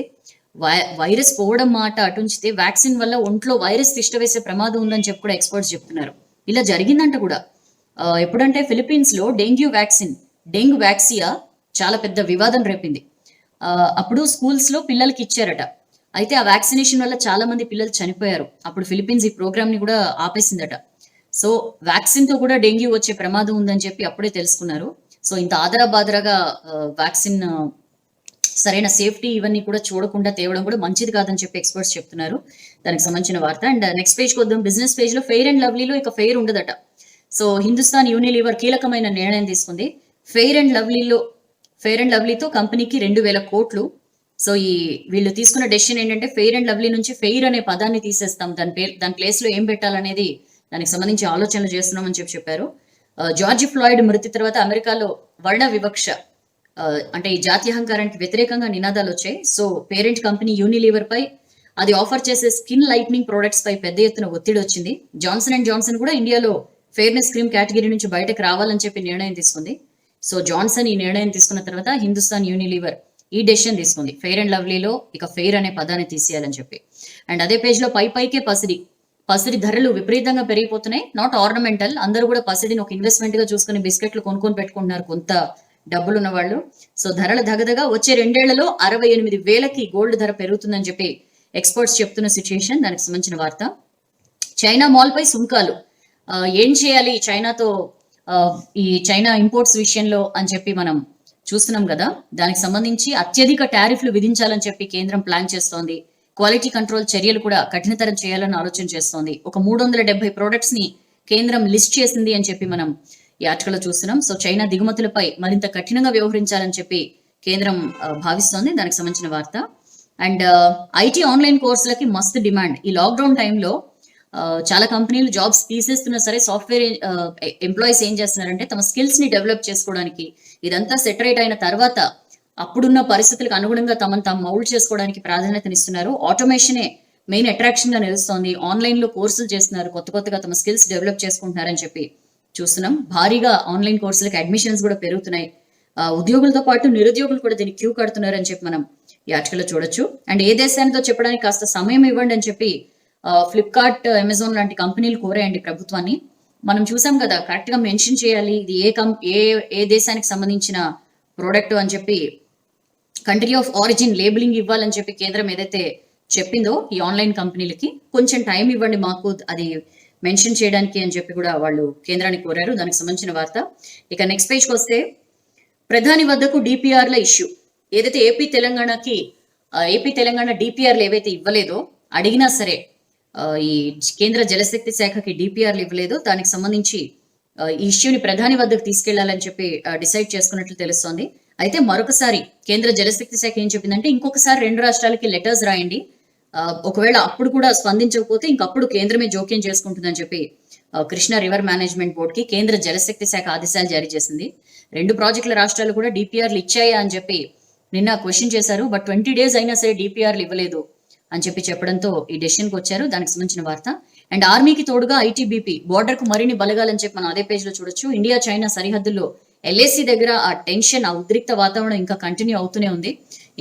వైరస్ పోవడం మాట అటుంచితే వ్యాక్సిన్ వల్ల ఒంట్లో వైరస్ తిష్టవేసే ప్రమాదం ఉందని చెప్పి కూడా ఎక్స్పర్ట్స్ చెప్తున్నారు. ఇలా జరిగిందంట కూడా. ఎప్పుడంటే ఫిలిప్పీన్స్ లో డెంగ్యూ వ్యాక్సియా చాలా పెద్ద వివాదం రేపింది. అప్పుడు స్కూల్స్ లో పిల్లలకి ఇచ్చారట. అయితే ఆ వ్యాక్సినేషన్ వల్ల చాలా మంది పిల్లలు చనిపోయారు. అప్పుడు ఫిలిప్పీన్స్ ఈ ప్రోగ్రామ్ ని కూడా ఆపేసిందట. సో వ్యాక్సిన్ తో కూడా డెంగ్యూ వచ్చే ప్రమాదం ఉందని చెప్పి అప్పుడే తెలుసుకున్నారు. సో ఇంత ఆదరాబాదరాగా వ్యాక్సిన్ సరైన సేఫ్టీ ఇవన్నీ కూడా చూడకుండా తేవడం కూడా మంచిది కాదని చెప్పి ఎక్స్పర్ట్స్ చెప్తున్నారు. దానికి సంబంధించిన వార్త. అండ్ నెక్స్ట్ పేజ్ వద్దాం. బిజినెస్ పేజ్ లో ఫెయిర్ అండ్ లవ్లీలో ఇక ఫెయిర్ ఉండదట. సో హిందుస్థాన్ యూనిలీవర్ కీలకమైన నిర్ణయం తీసుకుంది. ఫెయిర్ అండ్ లవ్లీతో కంపెనీకి 2,000 కోట్లు. సో వీళ్ళు తీసుకున్న డెసిషన్ ఏంటంటే ఫెయిర్ అండ్ లవ్లీ నుంచి ఫెయిర్ అనే పదాన్ని తీసేస్తాం, దాని ప్లేస్ లో ఏం పెట్టాలనేది దానికి సంబంధించి ఆలోచనలు చేస్తున్నామని చెప్పారు. జార్జ్ ఫ్లాయిడ్ మృతి తర్వాత అమెరికాలో వర్ణ వివక్ష అంటే ఈ జాత్యహంకారానికి వ్యతిరేకంగా నినాదాలు వచ్చాయి. సో పేరెంట్ కంపెనీ యూనిలీవర్ పై అది ఆఫర్ చేసే స్కిన్ లైట్నింగ్ ప్రొడక్ట్స్ పై పెద్ద ఎత్తున ఒత్తిడి వచ్చింది. జాన్సన్ అండ్ జాన్సన్ కూడా ఇండియాలో ఫెయిర్నెస్ క్రీమ్ కేటగిరీ నుంచి బయటకు రావాలని చెప్పి నిర్ణయం తీసుకుంది. సో జాన్సన్ ఈ నిర్ణయం తీసుకున్న తర్వాత హిందుస్థాన్ యూనిలీవర్ ఈ డెసిషన్ తీసుకుంది. ఫెయిర్ అండ్ లవ్లీలో ఇక ఫెయిర్ అనే పదాన్ని తీసేయాలని చెప్పి. అండ్ అదే పేజ్ లో పైకే పసిడి ధరలు విపరీతంగా పెరిగిపోతున్నాయి. నాట్ ఆర్నమెంటల్, అందరూ కూడా పసిడిని ఒక ఇన్వెస్ట్మెంట్ గా చూసుకుని బిస్కెట్లు కొనుక్కొని పెట్టుకుంటున్నారు కొంత డబ్బులు ఉన్న వాళ్ళు. సో ధరల దగదగా వచ్చే 2 ఏళ్లలో 68,000కి గోల్డ్ ధర పెరుగుతుందని చెప్పి ఎక్స్పర్ట్స్ చెప్తున్న సిచ్యుయేషన్. దానికి సంబంధించిన వార్త. చైనా మాల్ పై సుంకాలు ఏం చేయాలి చైనాతో, ఈ చైనా ఇంపోర్ట్స్ విషయంలో అని చెప్పి మనం చూస్తున్నాం కదా. దానికి సంబంధించి అత్యధిక టారిఫ్లు విధించాలని చెప్పి కేంద్రం ప్లాన్ చేస్తోంది. క్వాలిటీ కంట్రోల్ చర్యలు కూడా కఠినతరం చేయాలని ఆలోచన చేస్తోంది. ఒక 370 ప్రొడక్ట్స్ ని కేంద్రం లిస్ట్ చేసింది అని చెప్పి మనం ఈ ఆర్టికల్లో చూస్తున్నాం. సో చైనా దిగుమతులపై మరింత కఠినంగా వ్యవహరించాలని చెప్పి కేంద్రం భావిస్తోంది. దానికి సంబంధించిన వార్త. అండ్ ఐటీ ఆన్లైన్ కోర్సులకి మస్తు డిమాండ్. ఈ లాక్డౌన్ టైంలో చాలా కంపెనీలు జాబ్స్ తీసేస్తున్నా సరే సాఫ్ట్వేర్ ఎంప్లాయీస్ ఏం చేస్తున్నారంటే తమ స్కిల్స్ ని డెవలప్ చేసుకోవడానికి, ఇదంతా సెటరేట్ అయిన తర్వాత అప్పుడున్న పరిస్థితులకు అనుగుణంగా తమను తాము మౌల్డ్ చేసుకోవడానికి ప్రాధాన్యతనిస్తున్నారు. ఆటోమేషనే మెయిన్ అట్రాక్షన్ గా నిలుస్తోంది. ఆన్లైన్ లో కోర్సులు చేస్తున్నారు, కొత్తగా తమ స్కిల్స్ డెవలప్ చేసుకుంటున్నారని చెప్పి చూస్తున్నాం. భారీగా ఆన్లైన్ కోర్సులకు అడ్మిషన్స్ కూడా పెరుగుతున్నాయి. ఉద్యోగులతో పాటు నిరుద్యోగులు కూడా దీనికి క్యూ కడుతున్నారని చెప్పి మనం ఈ ఆర్టికల్లో చూడొచ్చు. అండ్ ఏ దేశానితో చెప్పడానికి కాస్త సమయం ఇవ్వండి అని చెప్పి ఫ్లిప్కార్ట్, అమెజాన్ లాంటి కంపెనీలు కోరాయండి ప్రభుత్వాన్ని. మనం చూసాం కదా, కరెక్ట్ గా మెన్షన్ చేయాలి ఇది ఏ దేశానికి సంబంధించిన ప్రోడక్ట్ అని చెప్పి, కంట్రీ ఆఫ్ ఆరిజిన్ లేబులింగ్ ఇవ్వాలని చెప్పి కేంద్రం ఏదైతే చెప్పిందో ఈ ఆన్లైన్ కంపెనీలకి కొంచెం టైం ఇవ్వండి మాకు అది మెన్షన్ చేయడానికి అని చెప్పి కూడా వాళ్ళు కేంద్రానికి కోరారు. దానికి సంబంధించిన వార్త. ఇక నెక్స్ట్ పేజ్కి వస్తే ప్రధాని వద్దకు డిపిఆర్ల ఇష్యూ. ఏదైతే ఏపీ తెలంగాణ డిపిఆర్లు ఏవైతే ఇవ్వలేదో, అడిగినా సరే ఈ కేంద్ర జలశక్తి శాఖకి డిపిఆర్లు ఇవ్వలేదు, దానికి సంబంధించి ఈ ఇష్యూని ప్రధాని వద్దకు తీసుకెళ్లాలని చెప్పి డిసైడ్ చేసుకున్నట్లు తెలుస్తోంది. అయితే మరొకసారి కేంద్ర జలశక్తి శాఖ ఏం చెప్పిందంటే ఇంకొకసారి 2 రాష్ట్రాలకి లెటర్స్ రాయండి, ఒకవేళ అప్పుడు కూడా స్పందించకపోతే ఇంకప్పుడు కేంద్రమే జోక్యం చేసుకుంటుందని చెప్పి కృష్ణా రివర్ మేనేజ్మెంట్ బోర్డ్ కి కేంద్ర జలశక్తి శాఖ ఆదేశాలు జారీ చేసింది. 2 ప్రాజెక్టుల రాష్ట్రాలు కూడా డిపిఆర్లు ఇచ్చాయా అని చెప్పి నిన్న క్వశ్చన్ చేశారు. బట్ 20 days అయినా సరే డిపిఆర్లు ఇవ్వలేదు అని చెప్పి చెప్పడంతో ఈ డెసిషన్కి వచ్చారు. దానికి సంబంధించిన వార్త. అండ్ ఆర్మీకి తోడుగా ఐటీబీపీ బోర్డర్ కు మరిన్ని బలగాలని చెప్పి మనం అదే పేజ్ లో చూడొచ్చు. ఇండియా చైనా సరిహద్దుల్లో ఎల్ఏసీ దగ్గర ఆ టెన్షన్, ఆ ఉద్రిక్త వాతావరణం ఇంకా కంటిన్యూ అవుతూనే ఉంది.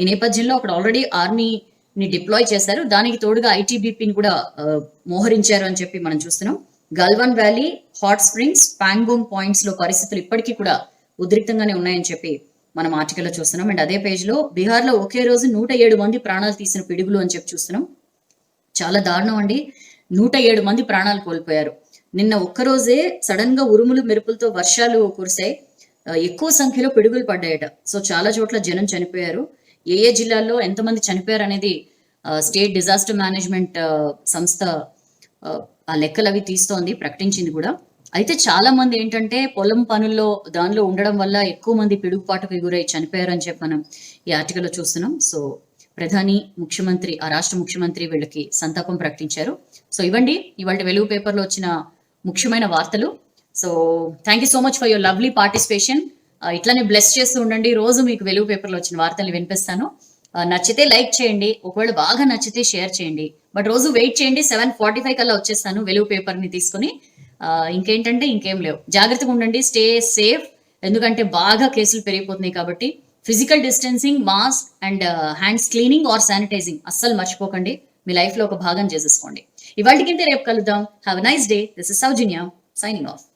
ఈ నేపథ్యంలో అక్కడ ఆల్రెడీ ఆర్మీని డిప్లాయ్ చేశారు, దానికి తోడుగా ఐటీబీపీని కూడా మోహరించారు అని చెప్పి మనం చూస్తున్నాం. Galwan valley, hot springs, Pangong points లో పరిస్థితులు ఇప్పటికీ కూడా ఉద్రిక్తంగానే ఉన్నాయని చెప్పి మనం ఆర్టికల్లో చూస్తున్నాం. అండ్ అదే పేజ్ లో బీహార్ లో ఒకే రోజు 107 మంది ప్రాణాలు తీసిన పిడుగులు అని చెప్పి చూస్తున్నాం. చాలా దారుణం అండి. 107 మంది ప్రాణాలు కోల్పోయారు. నిన్న ఒక్కరోజే సడన్ గా ఉరుములు మెరుపులతో వర్షాలు కురిశాయి, ఎక్కువ సంఖ్యలో పిడుగులు పడ్డాయట. సో చాలా చోట్ల జనం చనిపోయారు. ఏ జిల్లాల్లో ఎంతమంది చనిపోయారు అనేది స్టేట్ డిజాస్టర్ మేనేజ్మెంట్ సంస్థ ఆ లెక్కలు అవి తీస్తోంది, ప్రకటించింది కూడా. అయితే చాలా మంది ఏంటంటే పొలం పనుల్లో దానిలో ఉండడం వల్ల ఎక్కువ మంది పిడుగుపాటుకు గురై చనిపోయారు అని చెప్పి మనం ఈ ఆర్టికల్లో చూస్తున్నాం. సో ప్రధాని, ముఖ్యమంత్రి, ఆ రాష్ట్ర ముఖ్యమంత్రి వీళ్ళకి సంతాపం ప్రకటించారు. సో ఇవ్వండి ఇవాళ వెలుగు పేపర్లో వచ్చిన ముఖ్యమైన వార్తలు. So thank you so much for your lovely participation. ఇట్లానే బ్లెస్ చేస్తూ ఉండండి. రోజు మీకు వెలుగు పేపర్లో వచ్చిన వార్తలు వినిపిస్తాను. నచ్చితే లైక్ చేయండి, ఒకవేళ బాగా నచ్చితే షేర్ చేయండి. బట్ రోజు వెయిట్ చేయండి, 7:45 కల్లా వచ్చేస్తాను వెలుగు పేపర్ని తీసుకుని. ఇంకేంటంటే ఇంకేం లేవు. జాగ్రత్తగా ఉండండి, స్టే సేఫ్. ఎందుకంటే బాగా కేసులు పెరిగిపోతున్నాయి కాబట్టి physical distancing, mask and hands cleaning or sanitising అస్సలు మర్చిపోకండి. మీ లైఫ్ లో ఒక భాగం చేసేసుకోండి. ఇవాళకింతే, రేపు కలుద్దాం. Have a nice day. This is Soujanya signing off.